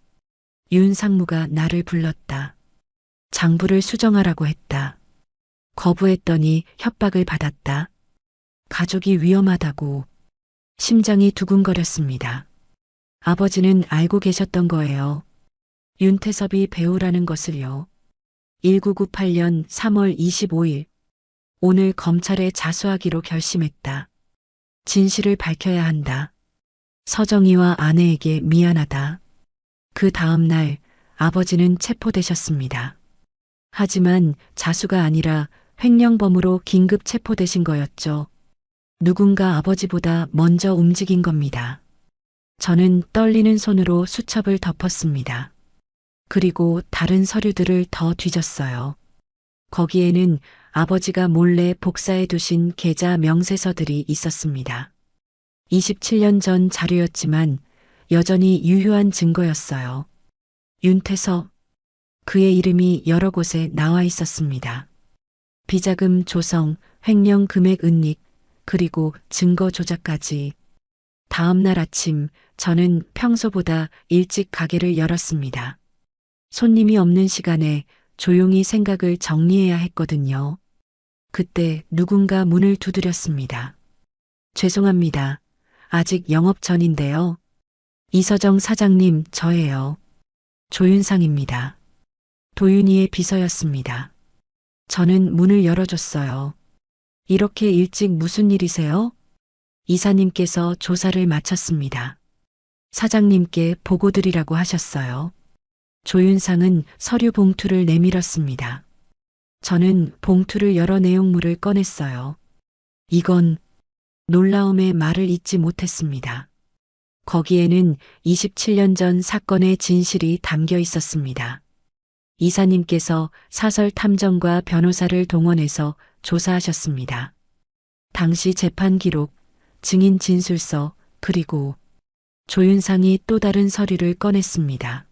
A: 윤 상무가 나를 불렀다. 장부를 수정하라고 했다. 거부했더니 협박을 받았다. 가족이 위험하다고. 심장이 두근거렸습니다. 아버지는 알고 계셨던 거예요. 윤태섭이 배우라는 것을요. 1998년 3월 25일. 오늘 검찰에 자수하기로 결심했다. 진실을 밝혀야 한다. 서정희와 아내에게 미안하다. 그 다음 날 아버지는 체포되셨습니다. 하지만 자수가 아니라 횡령범으로 긴급 체포되신 거였죠. 누군가 아버지보다 먼저 움직인 겁니다. 저는 떨리는 손으로 수첩을 덮었습니다. 그리고 다른 서류들을 더 뒤졌어요. 거기에는 아버지가 몰래 복사해 두신 계좌 명세서들이 있었습니다. 27년 전 자료였지만 여전히 유효한 증거였어요. 윤태섭, 그의 이름이 여러 곳에 나와 있었습니다. 비자금 조성, 횡령 금액 은닉, 그리고 증거 조작까지. 다음 날 아침 저는 평소보다 일찍 가게를 열었습니다. 손님이 없는 시간에 조용히 생각을 정리해야 했거든요. 그때 누군가 문을 두드렸습니다. 죄송합니다. 아직 영업 전인데요. 이서정 사장님, 저예요. 조윤상입니다. 도윤이의 비서였습니다. 저는 문을 열어줬어요. 이렇게 일찍 무슨 일이세요? 이사님께서 조사를 마쳤습니다. 사장님께 보고 드리라고 하셨어요. 조윤상은 서류 봉투를 내밀었습니다. 저는 봉투를 열어 내용물을 꺼냈어요. 이건 놀라움의 말을 잇지 못했습니다. 거기에는 27년 전 사건의 진실이 담겨 있었습니다. 이사님께서 사설 탐정과 변호사를 동원해서 조사하셨습니다. 당시 재판 기록, 증인 진술서, 그리고 조윤상이 또 다른 서류를 꺼냈습니다.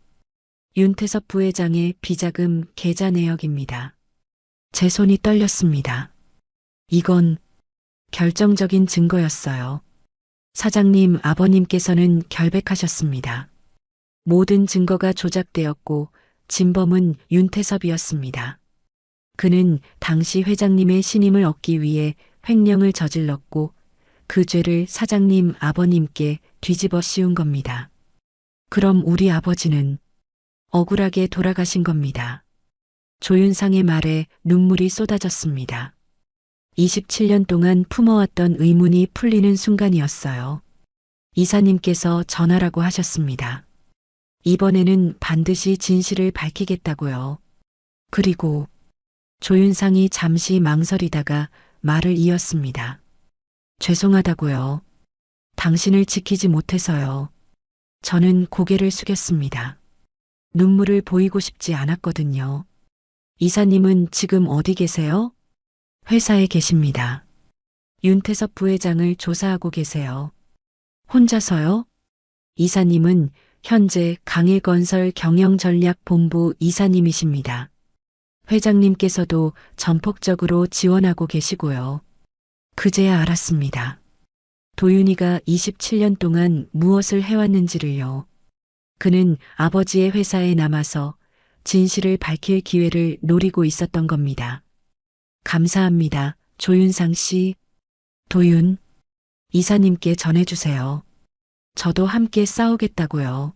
A: 윤태섭 부회장의 비자금 계좌 내역입니다. 제 손이 떨렸습니다. 이건 결정적인 증거였어요. 사장님 아버님께서는 결백하셨습니다. 모든 증거가 조작되었고 진범은 윤태섭이었습니다. 그는 당시 회장님의 신임을 얻기 위해 횡령을 저질렀고 그 죄를 사장님 아버님께 뒤집어 씌운 겁니다. 그럼 우리 아버지는 억울하게 돌아가신 겁니다. 조윤상의 말에 눈물이 쏟아졌습니다. 27년 동안 품어왔던 의문이 풀리는 순간이었어요. 이사님께서 전하라고 하셨습니다. 이번에는 반드시 진실을 밝히겠다고요. 그리고 조윤상이 잠시 망설이다가 말을 이었습니다. 죄송하다고요. 당신을 지키지 못해서요. 저는 고개를 숙였습니다. 눈물을 보이고 싶지 않았거든요. 이사님은 지금 어디 계세요? 회사에 계십니다. 윤태섭 부회장을 조사하고 계세요. 혼자서요? 이사님은 현재 강일건설 경영전략본부 이사님이십니다. 회장님께서도 전폭적으로 지원하고 계시고요. 그제야 알았습니다. 도윤이가 27년 동안 무엇을 해왔는지를요. 그는 아버지의 회사에 남아서 진실을 밝힐 기회를 노리고 있었던 겁니다. 감사합니다. 조윤상 씨. 도윤, 이사님께 전해주세요. 저도 함께 싸우겠다고요.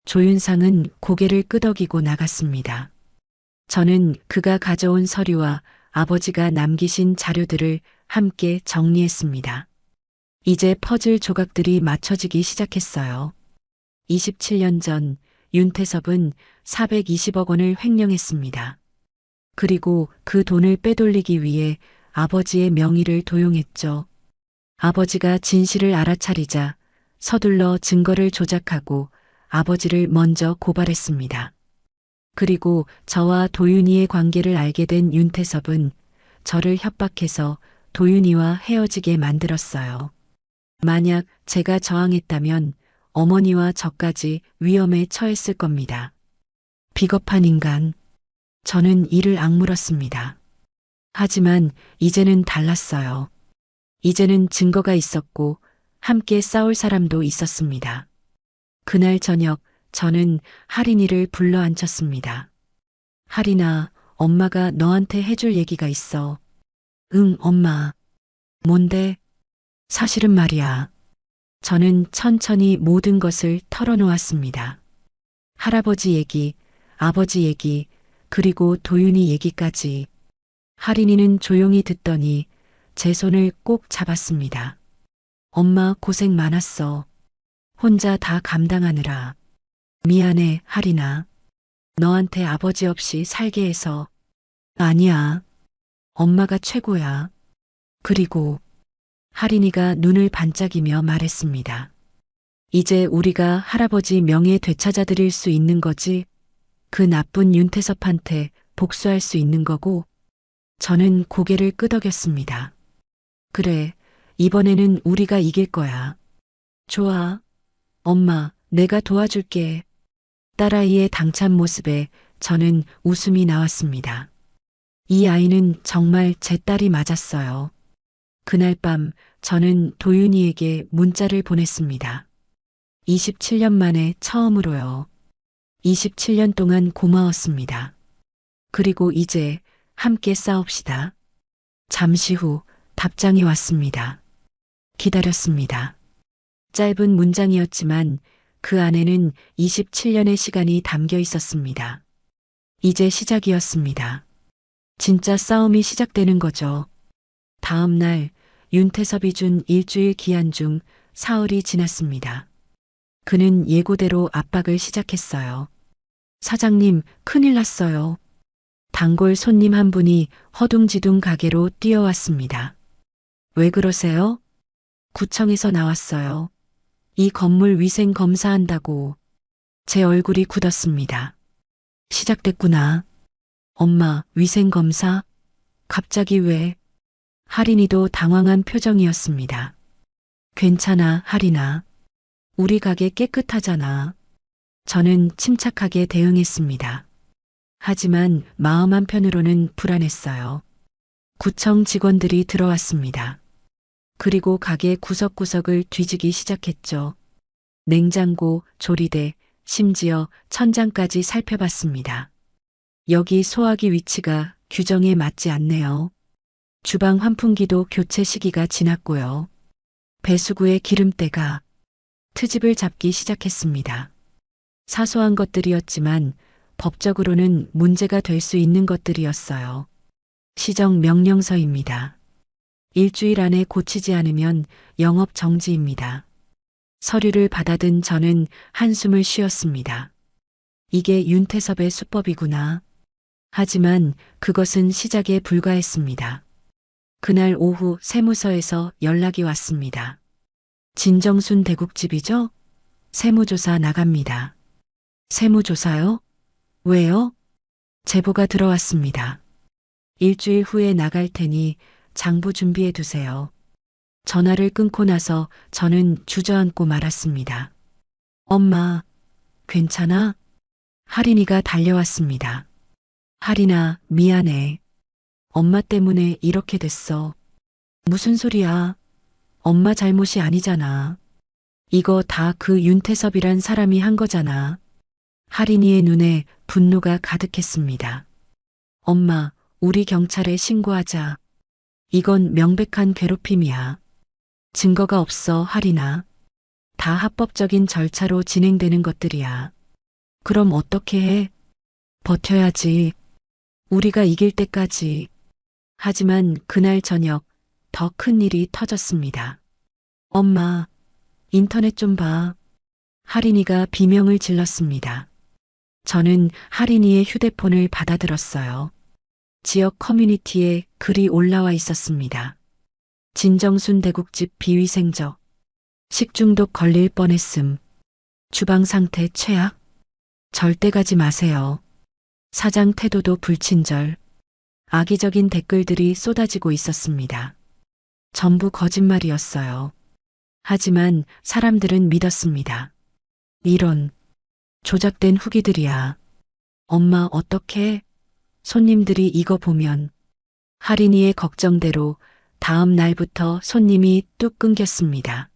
A: 조윤상은 고개를 끄덕이고 나갔습니다. 저는 그가 가져온 서류와 아버지가 남기신 자료들을 함께 정리했습니다. 이제 퍼즐 조각들이 맞춰지기 시작했어요. 27년 전 윤태섭은 420억 원을 횡령했습니다. 그리고 그 돈을 빼돌리기 위해 아버지의 명의를 도용했죠. 아버지가 진실을 알아차리자 서둘러 증거를 조작하고 아버지를 먼저 고발했습니다. 그리고 저와 도윤이의 관계를 알게 된 윤태섭은 저를 협박해서 도윤이와 헤어지게 만들었어요. 만약 제가 저항했다면 어머니와 저까지 위험에 처했을 겁니다. 비겁한 인간. 저는 이를 악물었습니다. 하지만 이제는 달랐어요. 이제는 증거가 있었고 함께 싸울 사람도 있었습니다. 그날 저녁 저는 할인이를 불러 앉혔습니다. 할인아, 엄마가 너한테 해줄 얘기가 있어. 응, 엄마. 뭔데? 사실은 말이야. 저는 천천히 모든 것을 털어놓았습니다. 할아버지 얘기, 아버지 얘기, 그리고 도윤이 얘기까지. 할인이는 조용히 듣더니 제 손을 꼭 잡았습니다. 엄마 고생 많았어. 혼자 다 감당하느라. 미안해, 할인아. 너한테 아버지 없이 살게 해서. 아니야. 엄마가 최고야. 그리고 할인이가 눈을 반짝이며 말했습니다. 이제 우리가 할아버지 명예 되찾아드릴 수 있는 거지. 그 나쁜 윤태섭한테 복수할 수 있는 거고. 저는 고개를 끄덕였습니다. 그래, 이번에는 우리가 이길 거야. 좋아. 엄마, 내가 도와줄게. 딸아이의 당찬 모습에 저는 웃음이 나왔습니다. 이 아이는 정말 제 딸이 맞았어요. 그날 밤 저는 도윤이에게 문자를 보냈습니다. 27년 만에 처음으로요. 27년 동안 고마웠습니다. 그리고 이제 함께 싸웁시다. 잠시 후 답장이 왔습니다. 기다렸습니다. 짧은 문장이었지만 그 안에는 27년의 시간이 담겨 있었습니다. 이제 시작이었습니다. 진짜 싸움이 시작되는 거죠. 다음 날 윤태섭이 준 일주일 기한 중 사흘이 지났습니다. 그는 예고대로 압박을 시작했어요. 사장님, 큰일 났어요. 단골 손님 한 분이 허둥지둥 가게로 뛰어왔습니다. 왜 그러세요? 구청에서 나왔어요. 이 건물 위생 검사한다고. 제 얼굴이 굳었습니다. 시작됐구나. 엄마, 위생 검사? 갑자기 왜? 할인이도 당황한 표정이었습니다. 괜찮아, 할인아. 우리 가게 깨끗하잖아. 저는 침착하게 대응했습니다. 하지만 마음 한편으로는 불안했어요. 구청 직원들이 들어왔습니다. 그리고 가게 구석구석을 뒤지기 시작했죠. 냉장고, 조리대, 심지어 천장까지 살펴봤습니다. 여기 소화기 위치가 규정에 맞지 않네요. 주방 환풍기도 교체 시기가 지났고요. 배수구에 기름때가. 트집을 잡기 시작했습니다. 사소한 것들이었지만 법적으로는 문제가 될 수 있는 것들이었어요. 시정 명령서입니다. 일주일 안에 고치지 않으면 영업 정지입니다. 서류를 받아든 저는 한숨을 쉬었습니다. 이게 윤태섭의 수법이구나. 하지만 그것은 시작에 불과했습니다. 그날 오후 세무서에서 연락이 왔습니다. 진정순 대국집이죠? 세무조사 나갑니다. 세무조사요? 왜요? 제보가 들어왔습니다. 일주일 후에 나갈 테니 장부 준비해 두세요. 전화를 끊고 나서 저는 주저앉고 말았습니다. 엄마, 괜찮아? 할인이가 달려왔습니다. 할인아, 미안해. 엄마 때문에 이렇게 됐어. 무슨 소리야? 엄마 잘못이 아니잖아. 이거 다 그 윤태섭이란 사람이 한 거잖아. 할인이의 눈에 분노가 가득했습니다. 엄마, 우리 경찰에 신고하자. 이건 명백한 괴롭힘이야. 증거가 없어, 할인아. 다 합법적인 절차로 진행되는 것들이야. 그럼 어떻게 해? 버텨야지. 우리가 이길 때까지. 하지만 그날 저녁 더 큰 일이 터졌습니다. 엄마, 인터넷 좀 봐. 할인이가 비명을 질렀습니다. 저는 할인이의 휴대폰을 받아들었어요. 지역 커뮤니티에 글이 올라와 있었습니다. 진정순 대국집 비위생적. 식중독 걸릴 뻔했음. 주방 상태 최악. 절대 가지 마세요. 사장 태도도 불친절. 악의적인 댓글들이 쏟아지고 있었습니다. 전부 거짓말이었어요. 하지만 사람들은 믿었습니다. 이런 조작된 후기들이야. 엄마 어떡해? 손님들이 이거 보면. 할인이의 걱정대로 다음 날부터 손님이 뚝 끊겼습니다.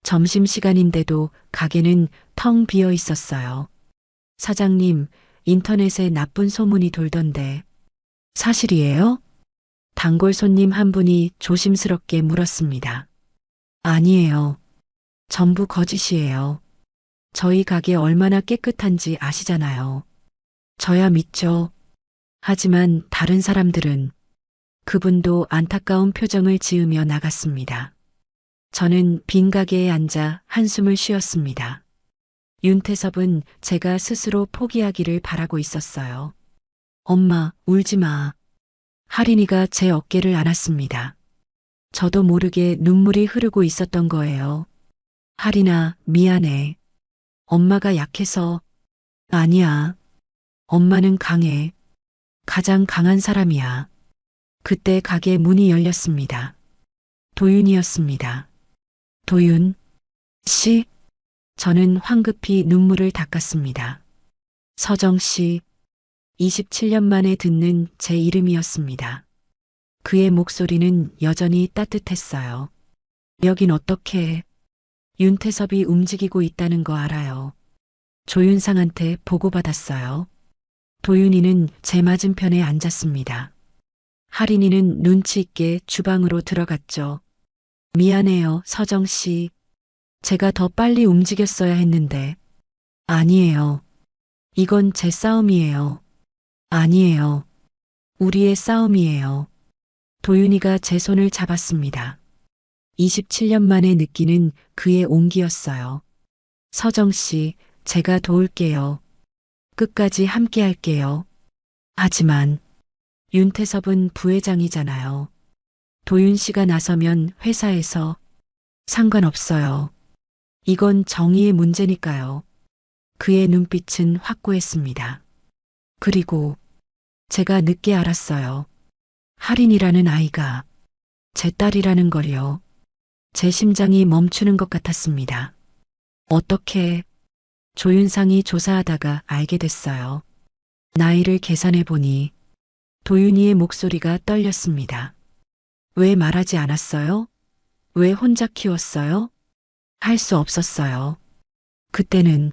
A: 점심시간인데도 가게는 텅 비어 있었어요. 사장님, 인터넷에 나쁜 소문이 돌던데. 사실이에요? 단골 손님 한 분이 조심스럽게 물었습니다. 아니에요. 전부 거짓이에요. 저희 가게 얼마나 깨끗한지 아시잖아요. 저야 믿죠. 하지만 다른 사람들은 그분도 안타까운 표정을 지으며 나갔습니다. 저는 빈 가게에 앉아 한숨을 쉬었습니다. 윤태섭은 제가 스스로 포기하기를 바라고 있었어요. 엄마, 울지 마. 할인이가 제 어깨를 안았습니다. 저도 모르게 눈물이 흐르고 있었던 거예요. 할인아, 미안해. 엄마가 약해서. 아니야. 엄마는 강해. 가장 강한 사람이야. 그때 가게 문이 열렸습니다. 도윤이었습니다. 도윤 씨? 저는 황급히 눈물을 닦았습니다. 서정 씨, 27년 만에 듣는 제 이름이었습니다. 그의 목소리는 여전히 따뜻했어요. 여긴 어떻게? 윤태섭이 움직이고 있다는 거 알아요. 조윤상한테 보고받았어요. 도윤이는 제 맞은편에 앉았습니다. 할인이는 눈치 있게 주방으로 들어갔죠. 미안해요, 서정 씨. 제가 더 빨리 움직였어야 했는데. 아니에요. 이건 제 싸움이에요. 아니에요. 우리의 싸움이에요. 도윤이가 제 손을 잡았습니다. 27년 만에 느끼는 그의 온기였어요. 서정 씨, 제가 도울게요. 끝까지 함께 할게요. 하지만 윤태섭은 부회장이잖아요. 도윤 씨가 나서면 회사에서 상관없어요. 이건 정의의 문제니까요. 그의 눈빛은 확고했습니다. 그리고 제가 늦게 알았어요. 할인이라는 아이가 제 딸이라는 걸요. 제 심장이 멈추는 것 같았습니다. 어떻게? 조윤상이 조사하다가 알게 됐어요. 나이를 계산해 보니 도윤이의 목소리가 떨렸습니다. 왜 말하지 않았어요? 왜 혼자 키웠어요? 할 수 없었어요. 그때는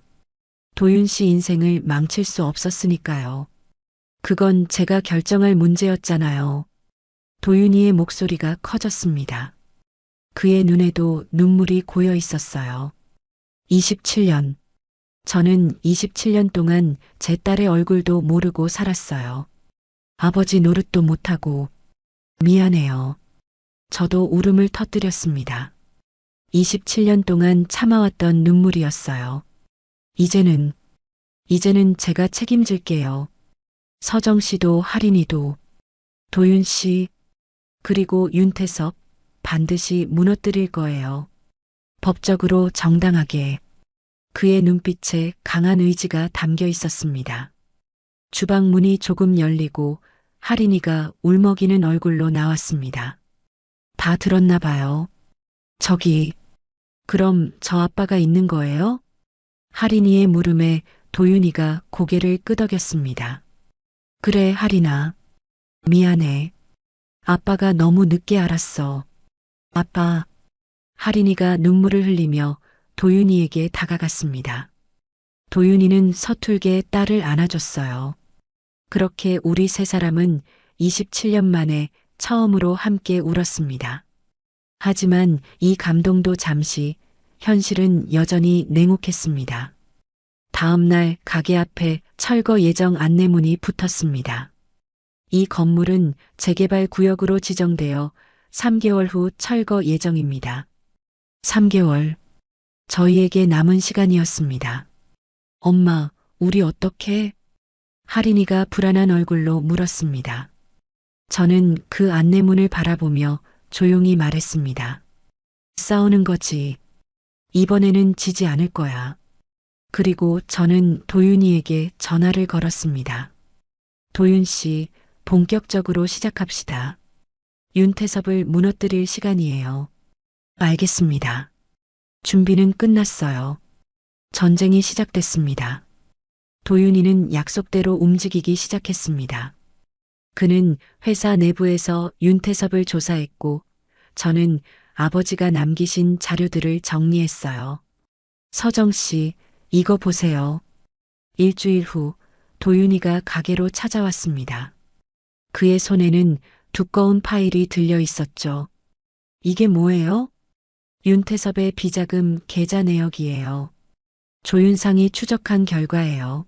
A: 도윤 씨 인생을 망칠 수 없었으니까요. 그건 제가 결정할 문제였잖아요. 도윤이의 목소리가 커졌습니다. 그의 눈에도 눈물이 고여 있었어요. 27년. 저는 27년 동안 제 딸의 얼굴도 모르고 살았어요. 아버지 노릇도 못하고. 미안해요. 저도 울음을 터뜨렸습니다. 27년 동안 참아왔던 눈물이었어요. 이제는 제가 책임질게요. 서정 씨도 할인이도, 도윤 씨, 그리고 윤태섭, 반드시 무너뜨릴 거예요. 법적으로 정당하게. 그의 눈빛에 강한 의지가 담겨 있었습니다. 주방 문이 조금 열리고 할인이가 울먹이는 얼굴로 나왔습니다. 다 들었나 봐요. 저기, 그럼 저 아빠가 있는 거예요? 할인이의 물음에 도윤이가 고개를 끄덕였습니다. 그래, 할인아. 미안해. 아빠가 너무 늦게 알았어. 아빠. 할인이가 눈물을 흘리며 도윤이에게 다가갔습니다. 도윤이는 서툴게 딸을 안아줬어요. 그렇게 우리 세 사람은 27년 만에 처음으로 함께 울었습니다. 하지만 이 감동도 잠시, 현실은 여전히 냉혹했습니다. 다음 날 가게 앞에 철거 예정 안내문이 붙었습니다. 이 건물은 재개발 구역으로 지정되어 3개월 후 철거 예정입니다. 3개월. 저희에게 남은 시간이었습니다. 엄마, 우리 어떻게? 할인이가 불안한 얼굴로 물었습니다. 저는 그 안내문을 바라보며 조용히 말했습니다. 싸우는 거지. 이번에는 지지 않을 거야. 그리고 저는 도윤이에게 전화를 걸었습니다. 도윤 씨, 본격적으로 시작합시다. 윤태섭을 무너뜨릴 시간이에요. 알겠습니다. 준비는 끝났어요. 전쟁이 시작됐습니다. 도윤이는 약속대로 움직이기 시작했습니다. 그는 회사 내부에서 윤태섭을 조사했고, 저는 아버지가 남기신 자료들을 정리했어요. 서정 씨, 이거 보세요. 일주일 후 도윤이가 가게로 찾아왔습니다. 그의 손에는 두꺼운 파일이 들려 있었죠. 이게 뭐예요? 윤태섭의 비자금 계좌 내역이에요. 조윤상이 추적한 결과예요.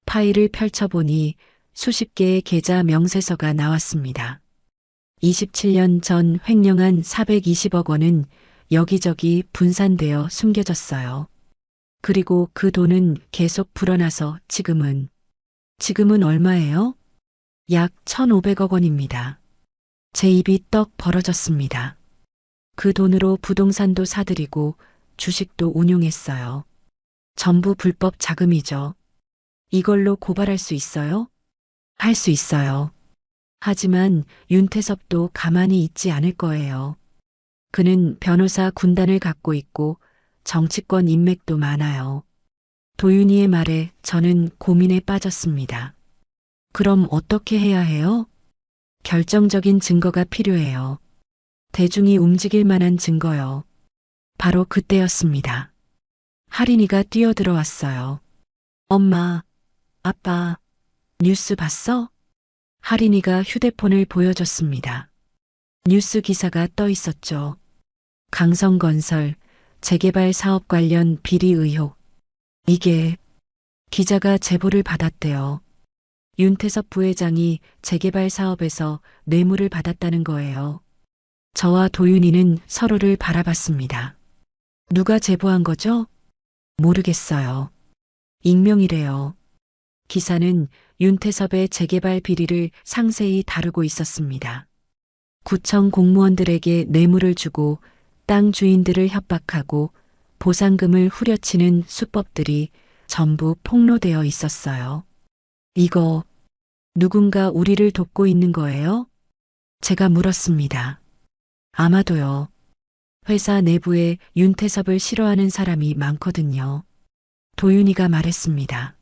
A: 파일을 펼쳐보니 수십 개의 계좌 명세서가 나왔습니다. 27년 전 횡령한 420억 원은 여기저기 분산되어 숨겨졌어요. 그리고 그 돈은 계속 불어나서 지금은 얼마예요? 약 1,500억 원입니다. 제 입이 떡 벌어졌습니다. 그 돈으로 부동산도 사들이고 주식도 운용했어요. 전부 불법 자금이죠. 이걸로 고발할 수 있어요? 할 수 있어요. 하지만 윤태섭도 가만히 있지 않을 거예요. 그는 변호사 군단을 갖고 있고 정치권 인맥도 많아요. 도윤이의 말에 저는 고민에 빠졌습니다. 그럼 어떻게 해야 해요? 결정적인 증거가 필요해요. 대중이 움직일 만한 증거요. 바로 그때였습니다. 할인이가 뛰어들어왔어요. 엄마, 아빠, 뉴스 봤어? 할인이가 휴대폰을 보여줬습니다. 뉴스 기사가 떠 있었죠. 강성건설, 재개발 사업 관련 비리 의혹. 이게 기자가 제보를 받았대요. 윤태섭 부회장이 재개발 사업에서 뇌물을 받았다는 거예요. 저와 도윤이는 서로를 바라봤습니다. 누가 제보한 거죠? 모르겠어요. 익명이래요. 기사는 윤태섭의 재개발 비리를 상세히 다루고 있었습니다. 구청 공무원들에게 뇌물을 주고 땅 주인들을 협박하고 보상금을 후려치는 수법들이 전부 폭로되어 있었어요. 이거 누군가 우리를 돕고 있는 거예요? 제가 물었습니다. 아마도요. 회사 내부에 윤태섭을 싫어하는 사람이 많거든요. 도윤이가 말했습니다.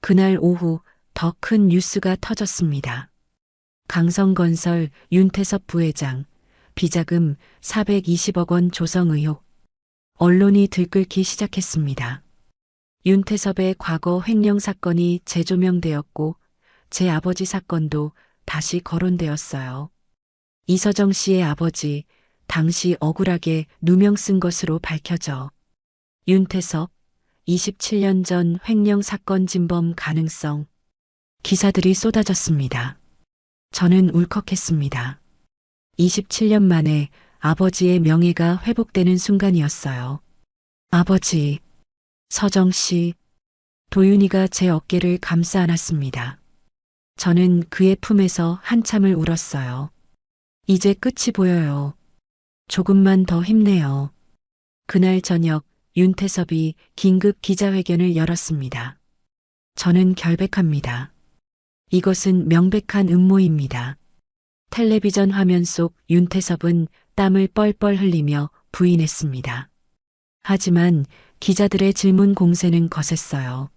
A: 그날 오후 더 큰 뉴스가 터졌습니다. 강성건설 윤태섭 부회장, 비자금 420억 원 조성 의혹. 언론이 들끓기 시작했습니다. 윤태섭의 과거 횡령 사건이 재조명되었고 제 아버지 사건도 다시 거론되었어요. 이서정 씨의 아버지, 당시 억울하게 누명 쓴 것으로 밝혀져 윤태섭, 27년 전 횡령 사건 진범 가능성. 기사들이 쏟아졌습니다. 저는 울컥했습니다. 27년 만에 아버지의 명예가 회복되는 순간이었어요. 아버지, 서정 씨, 도윤이가 제 어깨를 감싸 안았습니다. 저는 그의 품에서 한참을 울었어요. 이제 끝이 보여요. 조금만 더 힘내요. 그날 저녁 윤태섭이 긴급 기자회견을 열었습니다. 저는 결백합니다. 이것은 명백한 음모입니다. 텔레비전 화면 속 윤태섭은 땀을 뻘뻘 흘리며 부인했습니다. 하지만 기자들의 질문 공세는 거셌어요.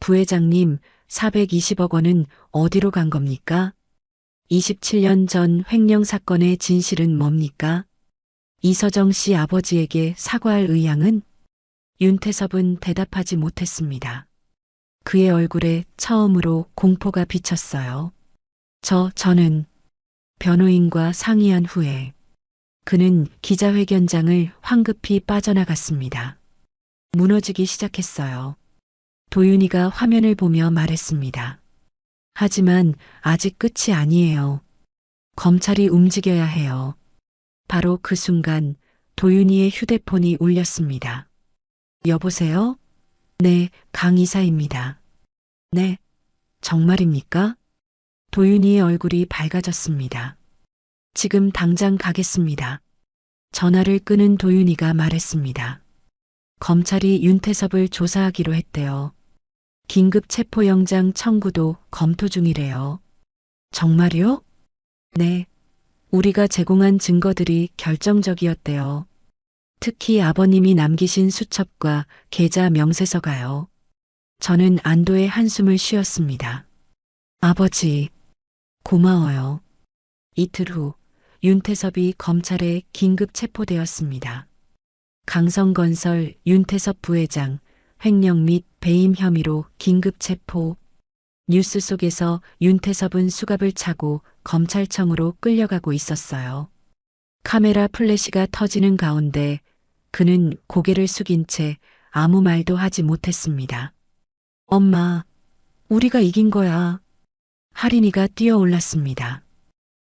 A: 부회장님, 420억 원은 어디로 간 겁니까? 27년 전 횡령 사건의 진실은 뭡니까? 이서정 씨 아버지에게 사과할 의향은? 윤태섭은 대답하지 못했습니다. 그의 얼굴에 처음으로 공포가 비쳤어요. 저는 변호인과 상의한 후에 그는 기자회견장을 황급히 빠져나갔습니다. 무너지기 시작했어요. 도윤이가 화면을 보며 말했습니다. 하지만 아직 끝이 아니에요. 검찰이 움직여야 해요. 바로 그 순간 도윤이의 휴대폰이 울렸습니다. 여보세요? 네, 강 이사입니다. 네, 정말입니까? 도윤이의 얼굴이 밝아졌습니다. 지금 당장 가겠습니다. 전화를 끊은 도윤이가 말했습니다. 검찰이 윤태섭을 조사하기로 했대요. 긴급 체포영장 청구도 검토 중이래요. 정말요? 네. 우리가 제공한 증거들이 결정적이었대요. 특히 아버님이 남기신 수첩과 계좌 명세서가요. 저는 안도의 한숨을 쉬었습니다. 아버지, 고마워요. 이틀 후 윤태섭이 검찰에 긴급 체포되었습니다. 강성건설 윤태섭 부회장 횡령 및 배임 혐의로 긴급 체포. 뉴스 속에서 윤태섭은 수갑을 차고 검찰청으로 끌려가고 있었어요. 카메라 플래시가 터지는 가운데 그는 고개를 숙인 채 아무 말도 하지 못했습니다. 엄마, 우리가 이긴 거야. 하린이가 뛰어올랐습니다.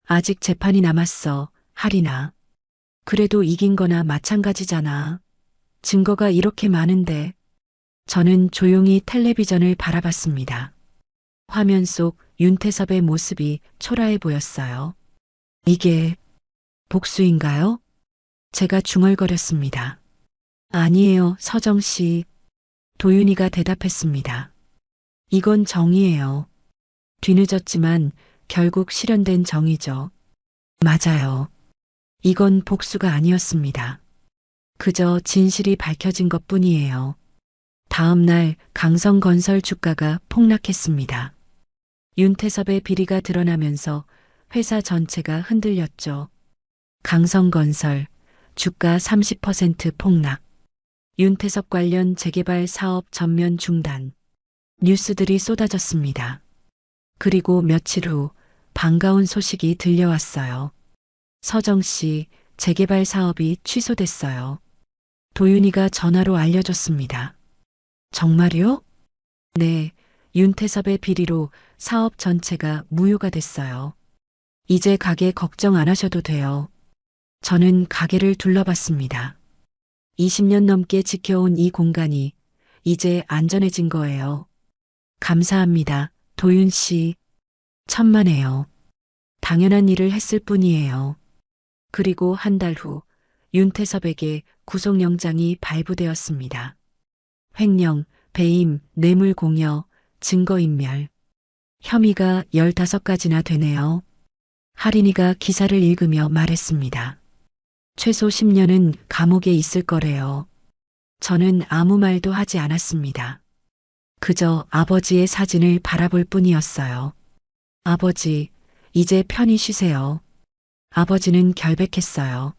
A: 아직 재판이 남았어, 하린아. 그래도 이긴 거나 마찬가지잖아. 증거가 이렇게 많은데. 저는 조용히 텔레비전을 바라봤습니다. 화면 속 윤태섭의 모습이 초라해 보였어요. 이게 복수인가요? 제가 중얼거렸습니다. 아니에요, 서정 씨. 도윤이가 대답했습니다. 이건 정의예요. 뒤늦었지만 결국 실현된 정의죠. 맞아요. 이건 복수가 아니었습니다. 그저 진실이 밝혀진 것뿐이에요. 다음 날 강성건설 주가가 폭락했습니다. 윤태섭의 비리가 드러나면서 회사 전체가 흔들렸죠. 강성건설 주가 30% 폭락. 윤태섭 관련 재개발 사업 전면 중단. 뉴스들이 쏟아졌습니다. 그리고 며칠 후 반가운 소식이 들려왔어요. 서정 씨 재개발 사업이 취소됐어요. 도윤이가 전화로 알려줬습니다. 정말요? 네, 윤태섭의 비리로 사업 전체가 무효가 됐어요. 이제 가게 걱정 안 하셔도 돼요. 저는 가게를 둘러봤습니다. 20년 넘게 지켜온 이 공간이 이제 안전해진 거예요. 감사합니다, 도윤 씨. 천만에요. 당연한 일을 했을 뿐이에요. 그리고 한 달 후 윤태섭에게 구속영장이 발부되었습니다. 횡령, 배임, 뇌물공여, 증거인멸. 혐의가 15가지나 되네요. 하린이가 기사를 읽으며 말했습니다. 최소 10년은 감옥에 있을 거래요. 저는 아무 말도 하지 않았습니다. 그저 아버지의 사진을 바라볼 뿐이었어요. 아버지, 이제 편히 쉬세요. 아버지는 결백했어요.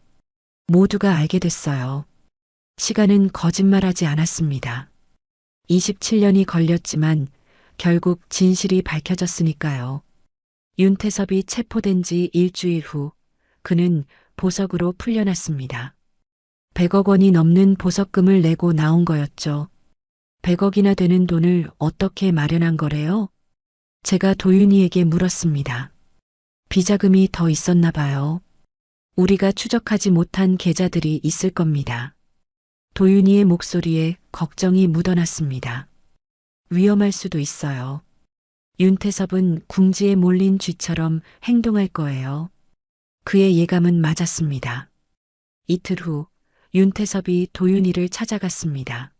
A: 모두가 알게 됐어요. 시간은 거짓말하지 않았습니다. 27년이 걸렸지만 결국 진실이 밝혀졌으니까요. 윤태섭이 체포된 지 일주일 후 그는 보석으로 풀려났습니다. 100억 원이 넘는 보석금을 내고 나온 거였죠. 100억이나 되는 돈을 어떻게 마련한 거래요? 제가 도윤이에게 물었습니다. 비자금이 더 있었나 봐요. 우리가 추적하지 못한 계좌들이 있을 겁니다. 도윤이의 목소리에 걱정이 묻어났습니다. 위험할 수도 있어요. 윤태섭은 궁지에 몰린 쥐처럼 행동할 거예요. 그의 예감은 맞았습니다. 이틀 후 윤태섭이 도윤이를 찾아갔습니다.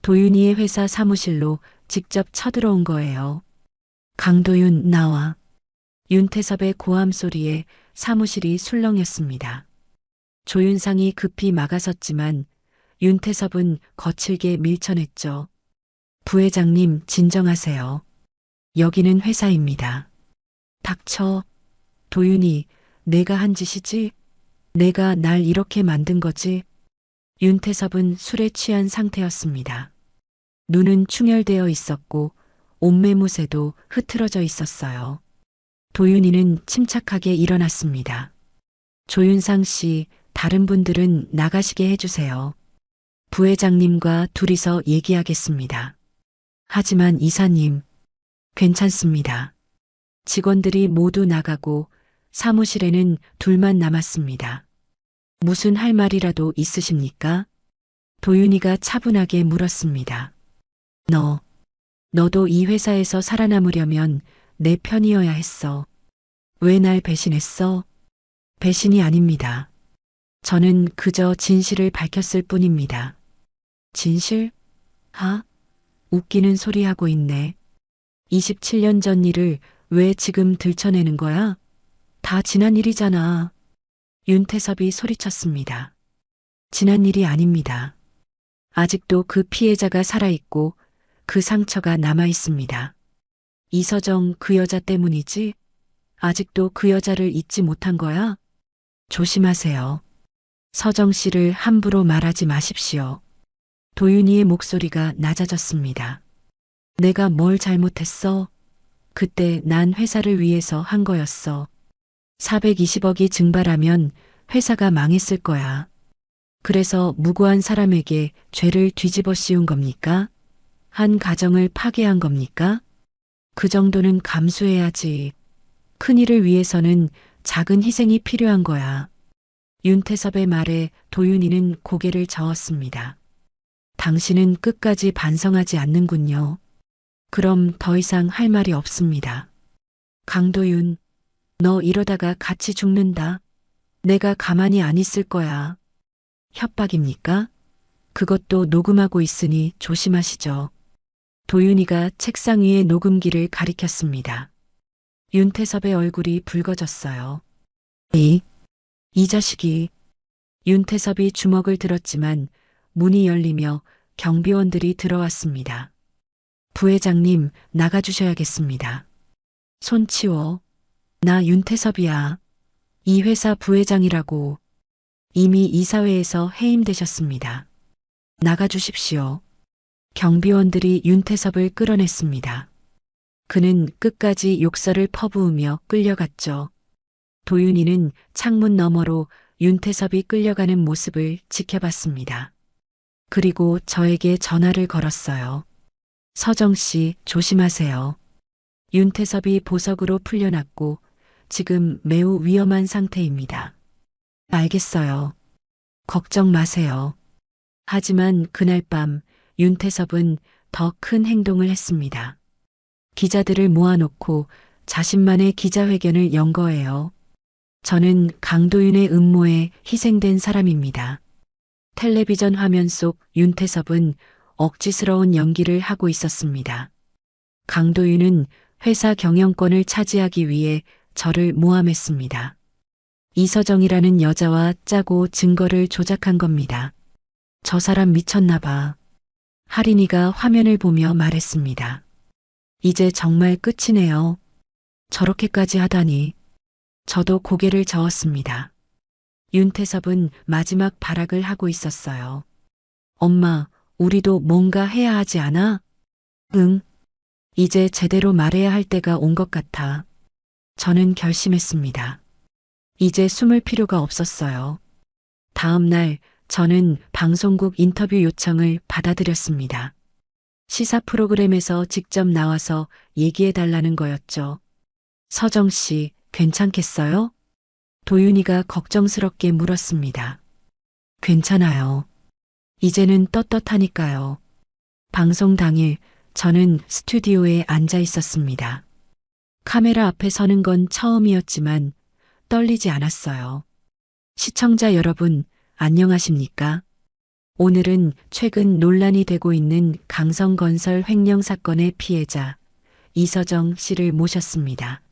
A: 도윤이의 회사 사무실로 직접 쳐들어온 거예요. 강도윤 나와. 윤태섭의 고함 소리에 사무실이 술렁였습니다. 조윤상이 급히 막아섰지만 윤태섭은 거칠게 밀쳐냈죠. 부회장님 진정하세요. 여기는 회사입니다. 닥쳐. 도윤이, 내가 한 짓이지? 내가 날 이렇게 만든 거지? 윤태섭은 술에 취한 상태였습니다. 눈은 충혈되어 있었고 옷매무새도 흐트러져 있었어요. 도윤이는 침착하게 일어났습니다. 조윤상 씨, 다른 분들은 나가시게 해주세요. 부회장님과 둘이서 얘기하겠습니다. 하지만 이사님, 괜찮습니다. 직원들이 모두 나가고 사무실에는 둘만 남았습니다. 무슨 할 말이라도 있으십니까? 도윤이가 차분하게 물었습니다. 너도 이 회사에서 살아남으려면 내 편이어야 했어. 왜 날 배신했어? 배신이 아닙니다. 저는 그저 진실을 밝혔을 뿐입니다. 진실? 웃기는 소리 하고 있네. 27년 전 일을 왜 지금 들춰내는 거야? 다 지난 일이잖아. 윤태섭이 소리쳤습니다. 지난 일이 아닙니다. 아직도 그 피해자가 살아있고 그 상처가 남아있습니다. 이서정 그 여자 때문이지? 아직도 그 여자를 잊지 못한 거야? 조심하세요. 서정 씨를 함부로 말하지 마십시오. 도윤이의 목소리가 낮아졌습니다. 내가 뭘 잘못했어? 그때 난 회사를 위해서 한 거였어. 420억이 증발하면 회사가 망했을 거야. 그래서 무고한 사람에게 죄를 뒤집어 씌운 겁니까? 한 가정을 파괴한 겁니까? 그 정도는 감수해야지. 큰일을 위해서는 작은 희생이 필요한 거야. 윤태섭의 말에 도윤이는 고개를 저었습니다. 당신은 끝까지 반성하지 않는군요. 그럼 더 이상 할 말이 없습니다. 강도윤, 너 이러다가 같이 죽는다. 내가 가만히 안 있을 거야. 협박입니까? 그것도 녹음하고 있으니 조심하시죠. 도윤이가 책상 위에 녹음기를 가리켰습니다. 윤태섭의 얼굴이 붉어졌어요. 이 자식이. 윤태섭이 주먹을 들었지만 문이 열리며 경비원들이 들어왔습니다. 부회장님, 나가주셔야겠습니다. 손 치워. 나 윤태섭이야. 이 회사 부회장이라고. 이미 이사회에서 해임되셨습니다. 나가주십시오. 경비원들이 윤태섭을 끌어냈습니다. 그는 끝까지 욕설을 퍼부으며 끌려갔죠. 도윤이는 창문 너머로 윤태섭이 끌려가는 모습을 지켜봤습니다. 그리고 저에게 전화를 걸었어요. 서정 씨, 조심하세요. 윤태섭이 보석으로 풀려났고 지금 매우 위험한 상태입니다. 알겠어요. 걱정 마세요. 하지만 그날 밤 윤태섭은 더 큰 행동을 했습니다. 기자들을 모아놓고 자신만의 기자회견을 연 거예요. 저는 강도윤의 음모에 희생된 사람입니다. 텔레비전 화면 속 윤태섭은 억지스러운 연기를 하고 있었습니다. 강도윤은 회사 경영권을 차지하기 위해 저를 모함했습니다. 이서정이라는 여자와 짜고 증거를 조작한 겁니다. 저 사람 미쳤나 봐. 하린이가 화면을 보며 말했습니다. 이제 정말 끝이네요. 저렇게까지 하다니. 저도 고개를 저었습니다. 윤태섭은 마지막 발악을 하고 있었어요. 엄마, 우리도 뭔가 해야 하지 않아? 응. 이제 제대로 말해야 할 때가 온 것 같아. 저는 결심했습니다. 이제 숨을 필요가 없었어요. 다음 날 저는 방송국 인터뷰 요청을 받아들였습니다. 시사 프로그램에서 직접 나와서 얘기해달라는 거였죠. 서정 씨, 괜찮겠어요? 도윤이가 걱정스럽게 물었습니다. 괜찮아요. 이제는 떳떳하니까요. 방송 당일 저는 스튜디오에 앉아 있었습니다. 카메라 앞에 서는 건 처음이었지만 떨리지 않았어요. 시청자 여러분, 안녕하십니까? 오늘은 최근 논란이 되고 있는 강성건설 횡령 사건의 피해자 이서정 씨를 모셨습니다.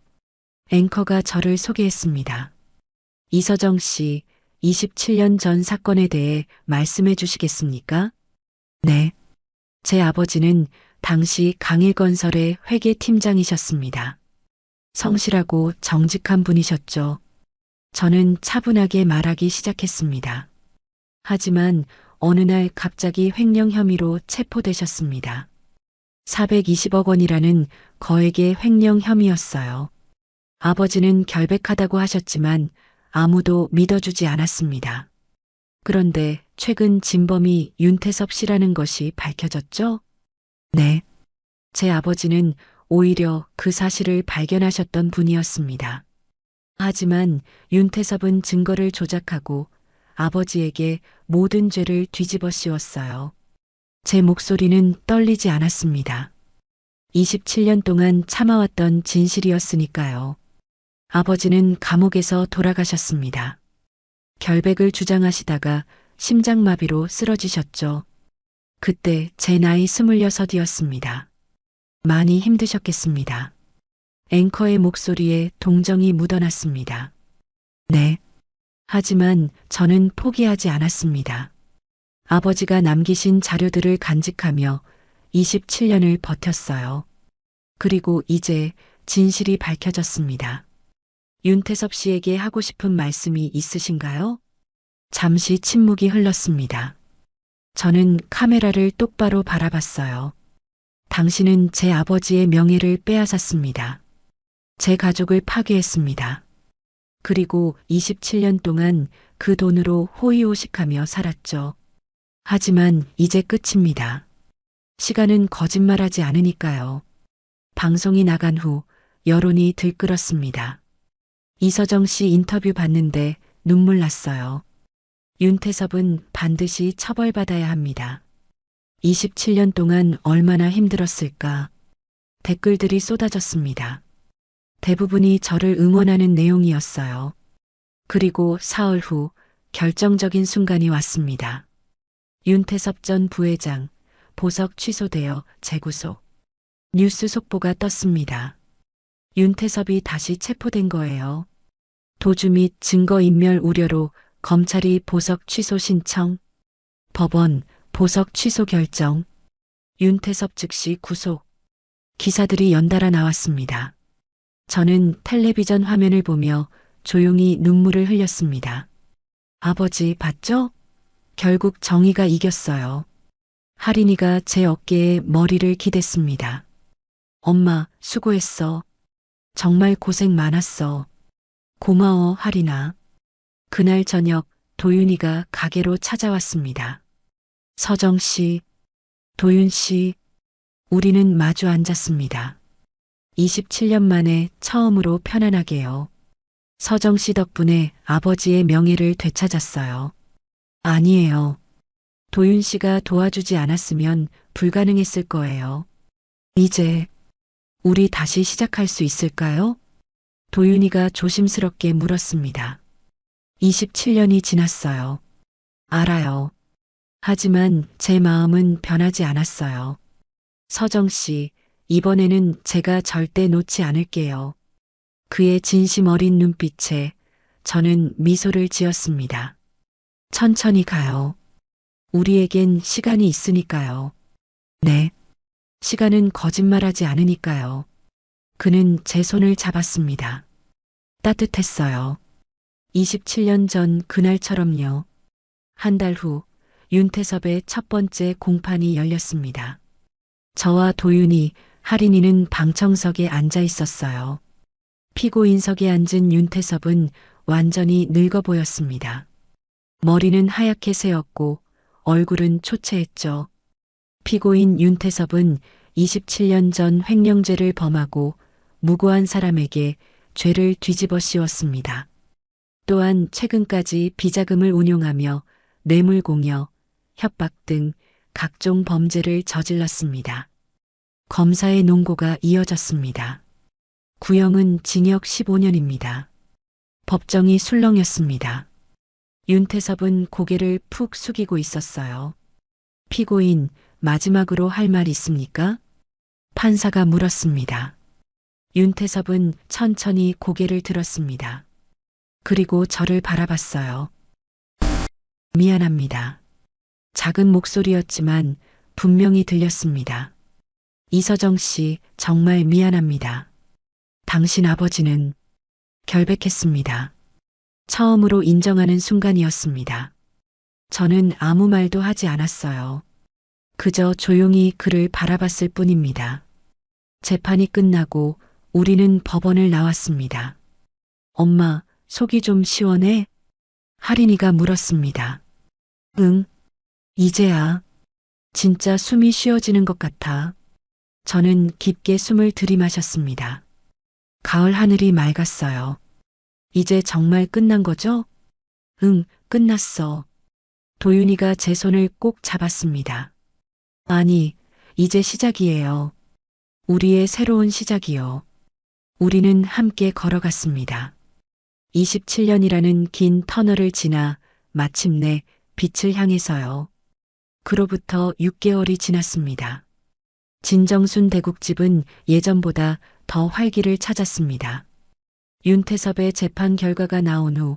A: 앵커가 저를 소개했습니다. 이서정 씨, 27년 전 사건에 대해 말씀해 주시겠습니까? 네. 제 아버지는 당시 강일건설의 회계팀장이셨습니다. 성실하고 정직한 분이셨죠. 저는 차분하게 말하기 시작했습니다. 하지만 어느 날 갑자기 횡령 혐의로 체포되셨습니다. 420억 원이라는 거액의 횡령 혐의였어요. 아버지는 결백하다고 하셨지만 아무도 믿어주지 않았습니다. 그런데 최근 진범이 윤태섭 씨라는 것이 밝혀졌죠? 네. 제 아버지는 오히려 그 사실을 발견하셨던 분이었습니다. 하지만 윤태섭은 증거를 조작하고 아버지에게 모든 죄를 뒤집어 씌웠어요. 제 목소리는 떨리지 않았습니다. 27년 동안 참아왔던 진실이었으니까요. 아버지는 감옥에서 돌아가셨습니다. 결백을 주장하시다가 심장마비로 쓰러지셨죠. 그때 제 나이 26이었습니다. 많이 힘드셨겠습니다. 앵커의 목소리에 동정이 묻어났습니다. 네. 하지만 저는 포기하지 않았습니다. 아버지가 남기신 자료들을 간직하며 27년을 버텼어요. 그리고 이제 진실이 밝혀졌습니다. 윤태섭 씨에게 하고 싶은 말씀이 있으신가요? 잠시 침묵이 흘렀습니다. 저는 카메라를 똑바로 바라봤어요. 당신은 제 아버지의 명예를 빼앗았습니다. 제 가족을 파괴했습니다. 그리고 27년 동안 그 돈으로 호의호식하며 살았죠. 하지만 이제 끝입니다. 시간은 거짓말하지 않으니까요. 방송이 나간 후 여론이 들끓었습니다. 이서정 씨 인터뷰 봤는데 눈물 났어요. 윤태섭은 반드시 처벌받아야 합니다. 27년 동안 얼마나 힘들었을까. 댓글들이 쏟아졌습니다. 대부분이 저를 응원하는 내용이었어요. 그리고 사흘 후 결정적인 순간이 왔습니다. 윤태섭 전 부회장, 보석 취소되어 재구속. 뉴스 속보가 떴습니다. 윤태섭이 다시 체포된 거예요. 도주 및 증거인멸 우려로 검찰이 보석 취소 신청. 법원 보석 취소 결정. 윤태섭 즉시 구속. 기사들이 연달아 나왔습니다. 저는 텔레비전 화면을 보며 조용히 눈물을 흘렸습니다. 아버지 봤죠? 결국 정의가 이겼어요. 할인이가 제 어깨에 머리를 기댔습니다. 엄마, 수고했어. 정말 고생 많았어. 고마워, 할인아. 그날 저녁 도윤이가 가게로 찾아왔습니다. 서정 씨, 도윤 씨, 우리는 마주 앉았습니다. 27년 만에 처음으로 편안하게요. 서정 씨 덕분에 아버지의 명예를 되찾았어요. 아니에요. 도윤 씨가 도와주지 않았으면 불가능했을 거예요. 이제 우리 다시 시작할 수 있을까요? 도윤이가 조심스럽게 물었습니다. 27년이 지났어요. 알아요. 하지만 제 마음은 변하지 않았어요. 서정 씨, 이번에는 제가 절대 놓지 않을게요. 그의 진심 어린 눈빛에 저는 미소를 지었습니다. 천천히 가요. 우리에겐 시간이 있으니까요. 네. 시간은 거짓말하지 않으니까요. 그는 제 손을 잡았습니다. 따뜻했어요. 27년 전 그날처럼요. 한 달 후 윤태섭의 첫 번째 공판이 열렸습니다. 저와 도윤이, 할인이는 방청석에 앉아 있었어요. 피고인석에 앉은 윤태섭은 완전히 늙어 보였습니다. 머리는 하얗게 새었고 얼굴은 초췌했죠. 피고인 윤태섭은 27년 전 횡령죄를 범하고 무고한 사람에게 죄를 뒤집어 씌웠습니다. 또한 최근까지 비자금을 운용하며 뇌물공여, 협박 등 각종 범죄를 저질렀습니다. 검사의 논고가 이어졌습니다. 구형은 징역 15년입니다. 법정이 술렁였습니다. 윤태섭은 고개를 푹 숙이고 있었어요. 피고인, 마지막으로 할 말 있습니까? 판사가 물었습니다. 윤태섭은 천천히 고개를 들었습니다. 그리고 저를 바라봤어요. 미안합니다. 작은 목소리였지만 분명히 들렸습니다. 이서정 씨, 정말 미안합니다. 당신 아버지는 결백했습니다. 처음으로 인정하는 순간이었습니다. 저는 아무 말도 하지 않았어요. 그저 조용히 그를 바라봤을 뿐입니다. 재판이 끝나고 우리는 법원을 나왔습니다. 엄마, 속이 좀 시원해? 할인이가 물었습니다. 응, 이제야. 진짜 숨이 쉬어지는 것 같아. 저는 깊게 숨을 들이마셨습니다. 가을 하늘이 맑았어요. 이제 정말 끝난 거죠? 응, 끝났어. 도윤이가 제 손을 꼭 잡았습니다. 아니, 이제 시작이에요. 우리의 새로운 시작이요. 우리는 함께 걸어갔습니다. 27년이라는 긴 터널을 지나 마침내 빛을 향해서요. 그로부터 6개월이 지났습니다. 진정순 대국집은 예전보다 더 활기를 찾았습니다. 윤태섭의 재판 결과가 나온 후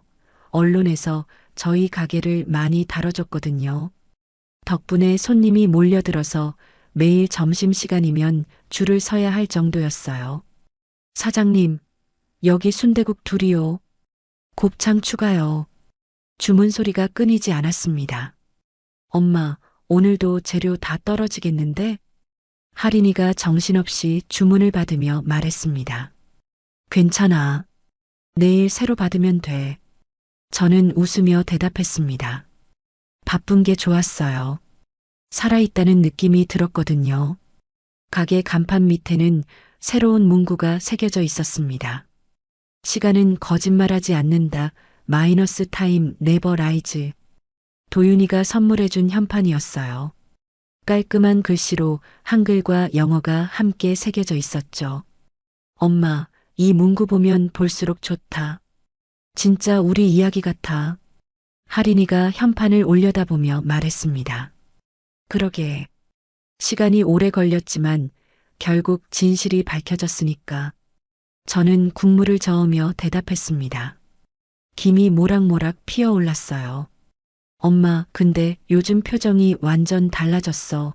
A: 언론에서 저희 가게를 많이 다뤄줬거든요. 덕분에 손님이 몰려들어서 매일 점심시간이면 줄을 서야 할 정도였어요. 사장님, 여기 순대국 둘이요. 곱창 추가요. 주문 소리가 끊이지 않았습니다. 엄마, 오늘도 재료 다 떨어지겠는데? 할인이가 정신없이 주문을 받으며 말했습니다. 괜찮아. 내일 새로 받으면 돼. 저는 웃으며 대답했습니다. 바쁜 게 좋았어요. 살아있다는 느낌이 들었거든요. 가게 간판 밑에는 새로운 문구가 새겨져 있었습니다. 시간은 거짓말하지 않는다. 마이너스 타임 네버 라이즈. 도윤이가 선물해준 현판이었어요. 깔끔한 글씨로 한글과 영어가 함께 새겨져 있었죠. 엄마, 이 문구 보면 볼수록 좋다. 진짜 우리 이야기 같아. 할인이가 현판을 올려다보며 말했습니다. 그러게. 시간이 오래 걸렸지만 결국 진실이 밝혀졌으니까. 저는 국물을 저으며 대답했습니다. 김이 모락모락 피어올랐어요. 엄마, 근데 요즘 표정이 완전 달라졌어.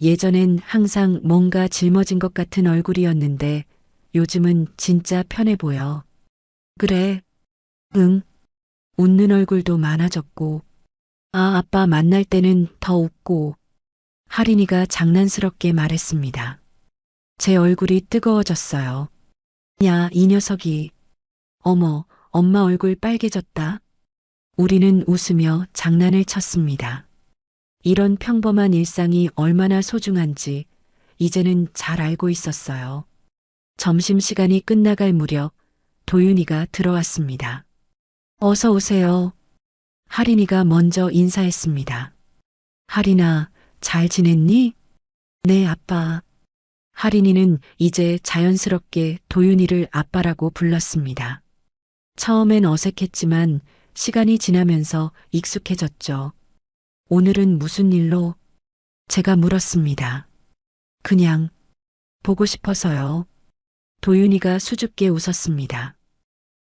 A: 예전엔 항상 뭔가 짊어진 것 같은 얼굴이었는데 요즘은 진짜 편해 보여. 그래. 응. 웃는 얼굴도 많아졌고. 아, 아빠 만날 때는 더 웃고. 할인이가 장난스럽게 말했습니다. 제 얼굴이 뜨거워졌어요. 야, 이 녀석이. 어머, 엄마 얼굴 빨개졌다. 우리는 웃으며 장난을 쳤습니다. 이런 평범한 일상이 얼마나 소중한지 이제는 잘 알고 있었어요. 점심시간이 끝나갈 무렵 도윤이가 들어왔습니다. 어서 오세요. 할인이가 먼저 인사했습니다. 할인아, 잘 지냈니? 네, 아빠. 할인이는 이제 자연스럽게 도윤이를 아빠라고 불렀습니다. 처음엔 어색했지만 시간이 지나면서 익숙해졌죠. 오늘은 무슨 일로? 제가 물었습니다. 그냥 보고 싶어서요. 도윤이가 수줍게 웃었습니다.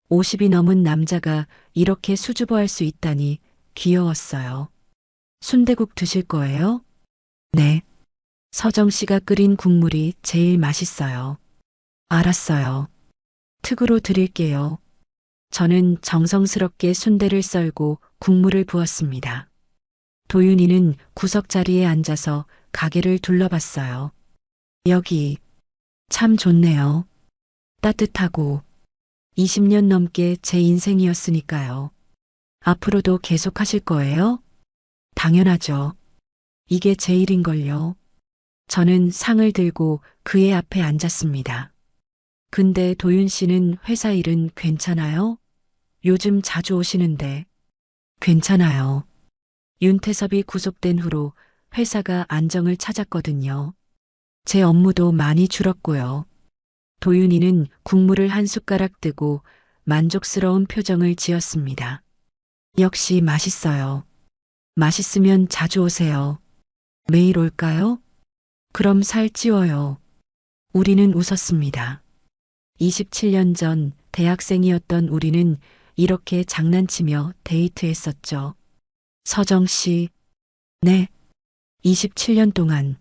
A: 50이 넘은 남자가 이렇게 수줍어할 수 있다니 귀여웠어요. 순대국 드실 거예요? 네. 서정 씨가 끓인 국물이 제일 맛있어요. 알았어요. 특으로 드릴게요. 저는 정성스럽게 순대를 썰고 국물을 부었습니다. 도윤이는 구석 자리에 앉아서 가게를 둘러봤어요. 여기 참 좋네요. 따뜻하고 20년 넘게 제 인생이었으니까요. 앞으로도 계속 하실 거예요? 당연하죠. 이게 제 일인걸요. 저는 상을 들고 그의 앞에 앉았습니다. 근데 도윤 씨는 회사 일은 괜찮아요? 요즘 자주 오시는데. 괜찮아요. 윤태섭이 구속된 후로 회사가 안정을 찾았거든요. 제 업무도 많이 줄었고요. 도윤이는 국물을 한 숟가락 뜨고 만족스러운 표정을 지었습니다. 역시 맛있어요. 맛있으면 자주 오세요. 매일 올까요? 그럼 살 찌워요. 우리는 웃었습니다. 27년 전 대학생이었던 우리는 이렇게 장난치며 데이트했었죠. 서정 씨, 네. 27년 동안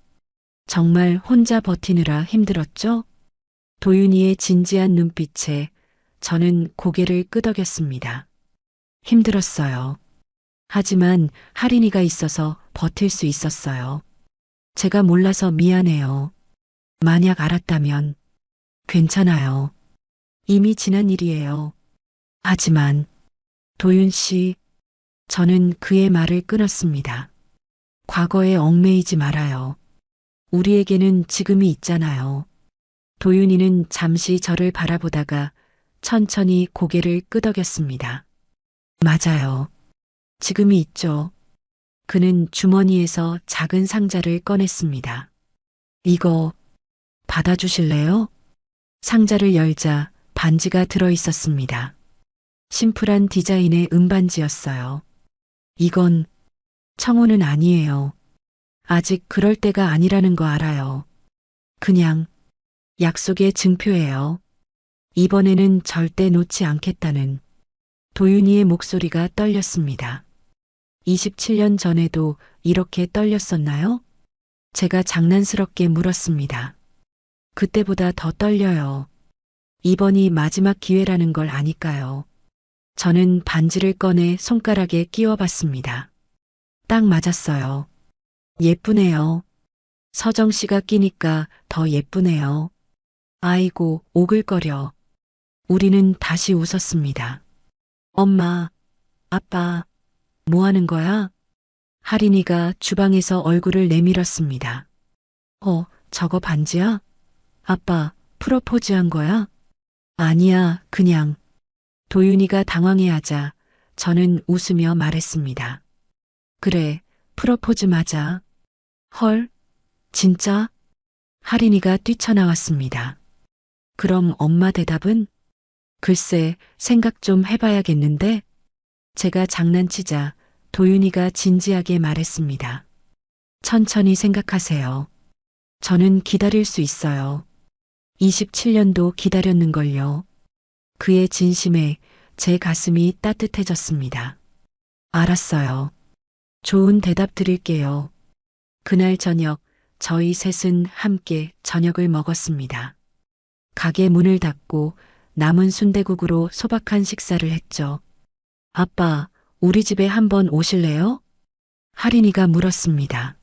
A: 정말 혼자 버티느라 힘들었죠? 도윤이의 진지한 눈빛에 저는 고개를 끄덕였습니다. 힘들었어요. 하지만 할인이가 있어서 버틸 수 있었어요. 제가 몰라서 미안해요. 만약 알았다면 괜찮아요. 이미 지난 일이에요. 하지만 도윤 씨, 저는 그의 말을 끊었습니다. 과거에 얽매이지 말아요. 우리에게는 지금이 있잖아요. 도윤이는 잠시 저를 바라보다가 천천히 고개를 끄덕였습니다. 맞아요. 지금이 있죠. 그는 주머니에서 작은 상자를 꺼냈습니다. 이거 받아주실래요? 상자를 열자 반지가 들어 있었습니다. 심플한 디자인의 은반지였어요. 이건 청혼은 아니에요. 아직 그럴 때가 아니라는 거 알아요. 그냥 약속의 증표예요. 이번에는 절대 놓지 않겠다는. 도윤이의 목소리가 떨렸습니다. 27년 전에도 이렇게 떨렸었나요? 제가 장난스럽게 물었습니다. 그때보다 더 떨려요. 이번이 마지막 기회라는 걸 아니까요. 저는 반지를 꺼내 손가락에 끼워 봤습니다. 딱 맞았어요. 예쁘네요. 서정 씨가 끼니까 더 예쁘네요. 아이고, 오글거려. 우리는 다시 웃었습니다. 엄마, 아빠, 뭐 하는 거야? 하린이가 주방에서 얼굴을 내밀었습니다. 저거 반지야? 아빠, 프로포즈 한 거야? 아니야, 그냥. 도윤이가 당황해하자 저는 웃으며 말했습니다. 그래, 프로포즈 맞아. 헐, 진짜? 하린이가 뛰쳐나왔습니다. 그럼 엄마 대답은? 글쎄, 생각 좀 해봐야겠는데? 제가 장난치자 도윤이가 진지하게 말했습니다. 천천히 생각하세요. 저는 기다릴 수 있어요. 27년도 기다렸는걸요. 그의 진심에 제 가슴이 따뜻해졌습니다. 알았어요. 좋은 대답 드릴게요. 그날 저녁 저희 셋은 함께 저녁을 먹었습니다. 가게 문을 닫고 남은 순대국으로 소박한 식사를 했죠. 아빠, 우리 집에 한번 오실래요? 하린이가 물었습니다.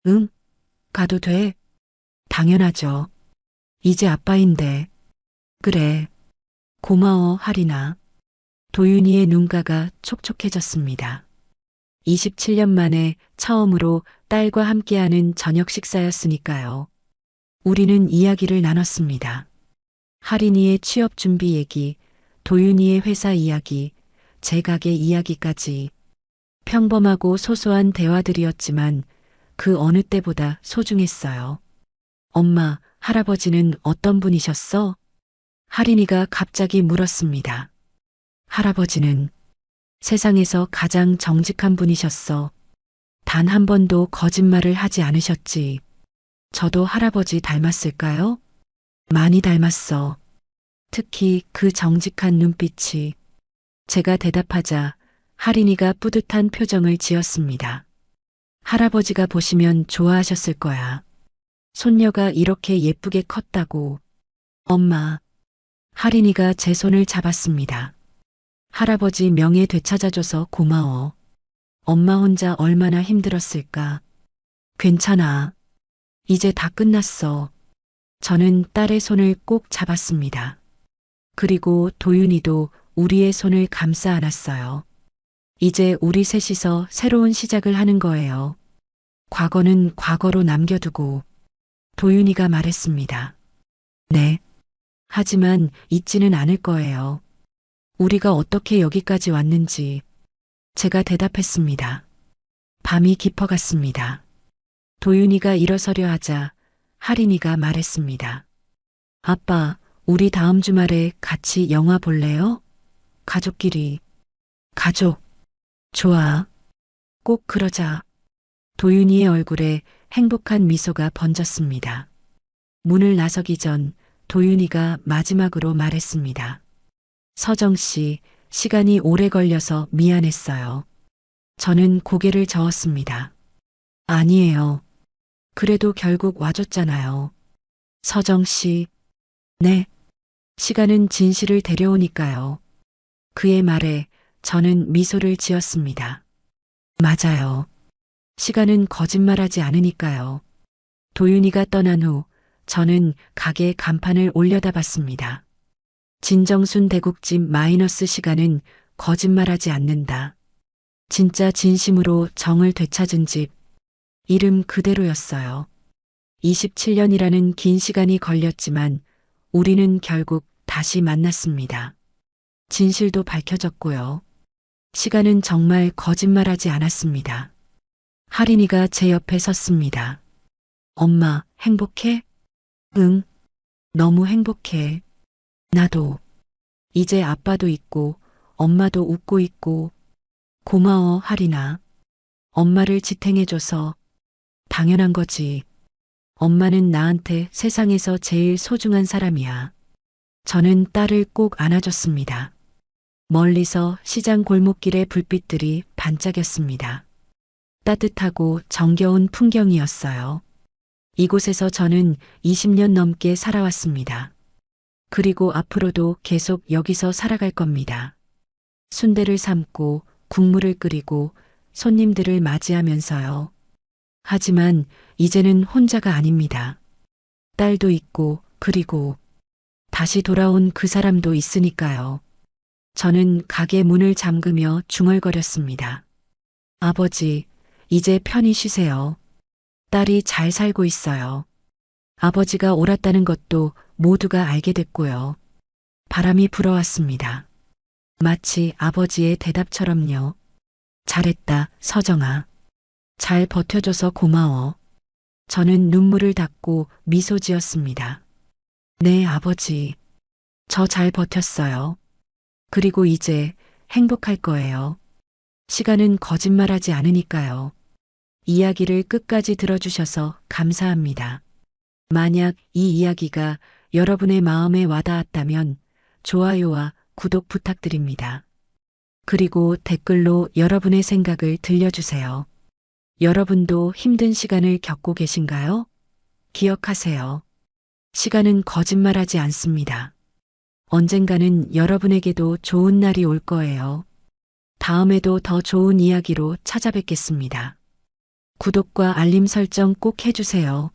A: 응, 가도 돼? 당연하죠. 이제 아빠인데. 그래. 고마워, 하린아. 도윤이의 눈가가 촉촉해졌습니다. 27년 만에 처음으로 딸과 함께하는 저녁 식사였으니까요. 우리는 이야기를 나눴습니다. 하린이의 취업 준비 얘기, 도윤이의 회사 이야기, 제 가게 이야기까지 평범하고 소소한 대화들이었지만 그 어느 때보다 소중했어요. 엄마, 할아버지는 어떤 분이셨어? 하린이가 갑자기 물었습니다. 할아버지는 세상에서 가장 정직한 분이셨어. 단 한 번도 거짓말을 하지 않으셨지. 저도 할아버지 닮았을까요? 많이 닮았어. 특히 그 정직한 눈빛이. 제가 대답하자 하린이가 뿌듯한 표정을 지었습니다. 할아버지가 보시면 좋아하셨을 거야. 손녀가 이렇게 예쁘게 컸다고. 엄마. 하린이가 제 손을 잡았습니다. 할아버지 명예 되찾아줘서 고마워. 엄마 혼자 얼마나 힘들었을까. 괜찮아. 이제 다 끝났어. 저는 딸의 손을 꼭 잡았습니다. 그리고 도윤이도 우리의 손을 감싸 안았어요. 이제 우리 셋이서 새로운 시작을 하는 거예요. 과거는 과거로 남겨두고. 도윤이가 말했습니다. 네. 하지만 잊지는 않을 거예요. 우리가 어떻게 여기까지 왔는지. 제가 대답했습니다. 밤이 깊어갔습니다. 도윤이가 일어서려 하자 하린이가 말했습니다. 아빠, 우리 다음 주말에 같이 영화 볼래요? 가족끼리. 가족. 좋아. 꼭 그러자. 도윤이의 얼굴에 행복한 미소가 번졌습니다. 문을 나서기 전 도윤이가 마지막으로 말했습니다. 서정 씨, 시간이 오래 걸려서 미안했어요. 저는 고개를 저었습니다. 아니에요. 그래도 결국 와줬잖아요. 서정 씨. 네. 시간은 진실을 데려오니까요. 그의 말에 저는 미소를 지었습니다. 맞아요. 시간은 거짓말하지 않으니까요. 도윤이가 떠난 후 저는 가게 간판을 올려다봤습니다. 진정순 대국집 마이너스 시간은 거짓말하지 않는다. 진짜 진심으로 정을 되찾은 집. 이름 그대로였어요. 27년이라는 긴 시간이 걸렸지만 우리는 결국 다시 만났습니다. 진실도 밝혀졌고요. 시간은 정말 거짓말하지 않았습니다. 하린이가 제 옆에 섰습니다. 엄마, 행복해? 응, 너무 행복해. 나도. 이제 아빠도 있고 엄마도 웃고 있고. 고마워, 하린아. 엄마를 지탱해줘서. 당연한 거지. 엄마는 나한테 세상에서 제일 소중한 사람이야. 저는 딸을 꼭 안아줬습니다. 멀리서 시장 골목길의 불빛들이 반짝였습니다. 따뜻하고 정겨운 풍경이었어요. 이곳에서 저는 20년 넘게 살아왔습니다. 그리고 앞으로도 계속 여기서 살아갈 겁니다. 순대를 삶고 국물을 끓이고 손님들을 맞이하면서요. 하지만 이제는 혼자가 아닙니다. 딸도 있고, 그리고 다시 돌아온 그 사람도 있으니까요. 저는 가게 문을 잠그며 중얼거렸습니다. 아버지, 이제 편히 쉬세요. 딸이 잘 살고 있어요. 아버지가 옳았다는 것도 모두가 알게 됐고요. 바람이 불어왔습니다. 마치 아버지의 대답처럼요. 잘했다, 서정아. 잘 버텨줘서 고마워. 저는 눈물을 닦고 미소 지었습니다. 네, 아버지. 저 잘 버텼어요. 그리고 이제 행복할 거예요. 시간은 거짓말하지 않으니까요. 이야기를 끝까지 들어주셔서 감사합니다. 만약 이 이야기가 여러분의 마음에 와닿았다면 좋아요와 구독 부탁드립니다. 그리고 댓글로 여러분의 생각을 들려주세요. 여러분도 힘든 시간을 겪고 계신가요? 기억하세요. 시간은 거짓말하지 않습니다. 언젠가는 여러분에게도 좋은 날이 올 거예요. 다음에도 더 좋은 이야기로 찾아뵙겠습니다. 구독과 알림 설정 꼭 해주세요.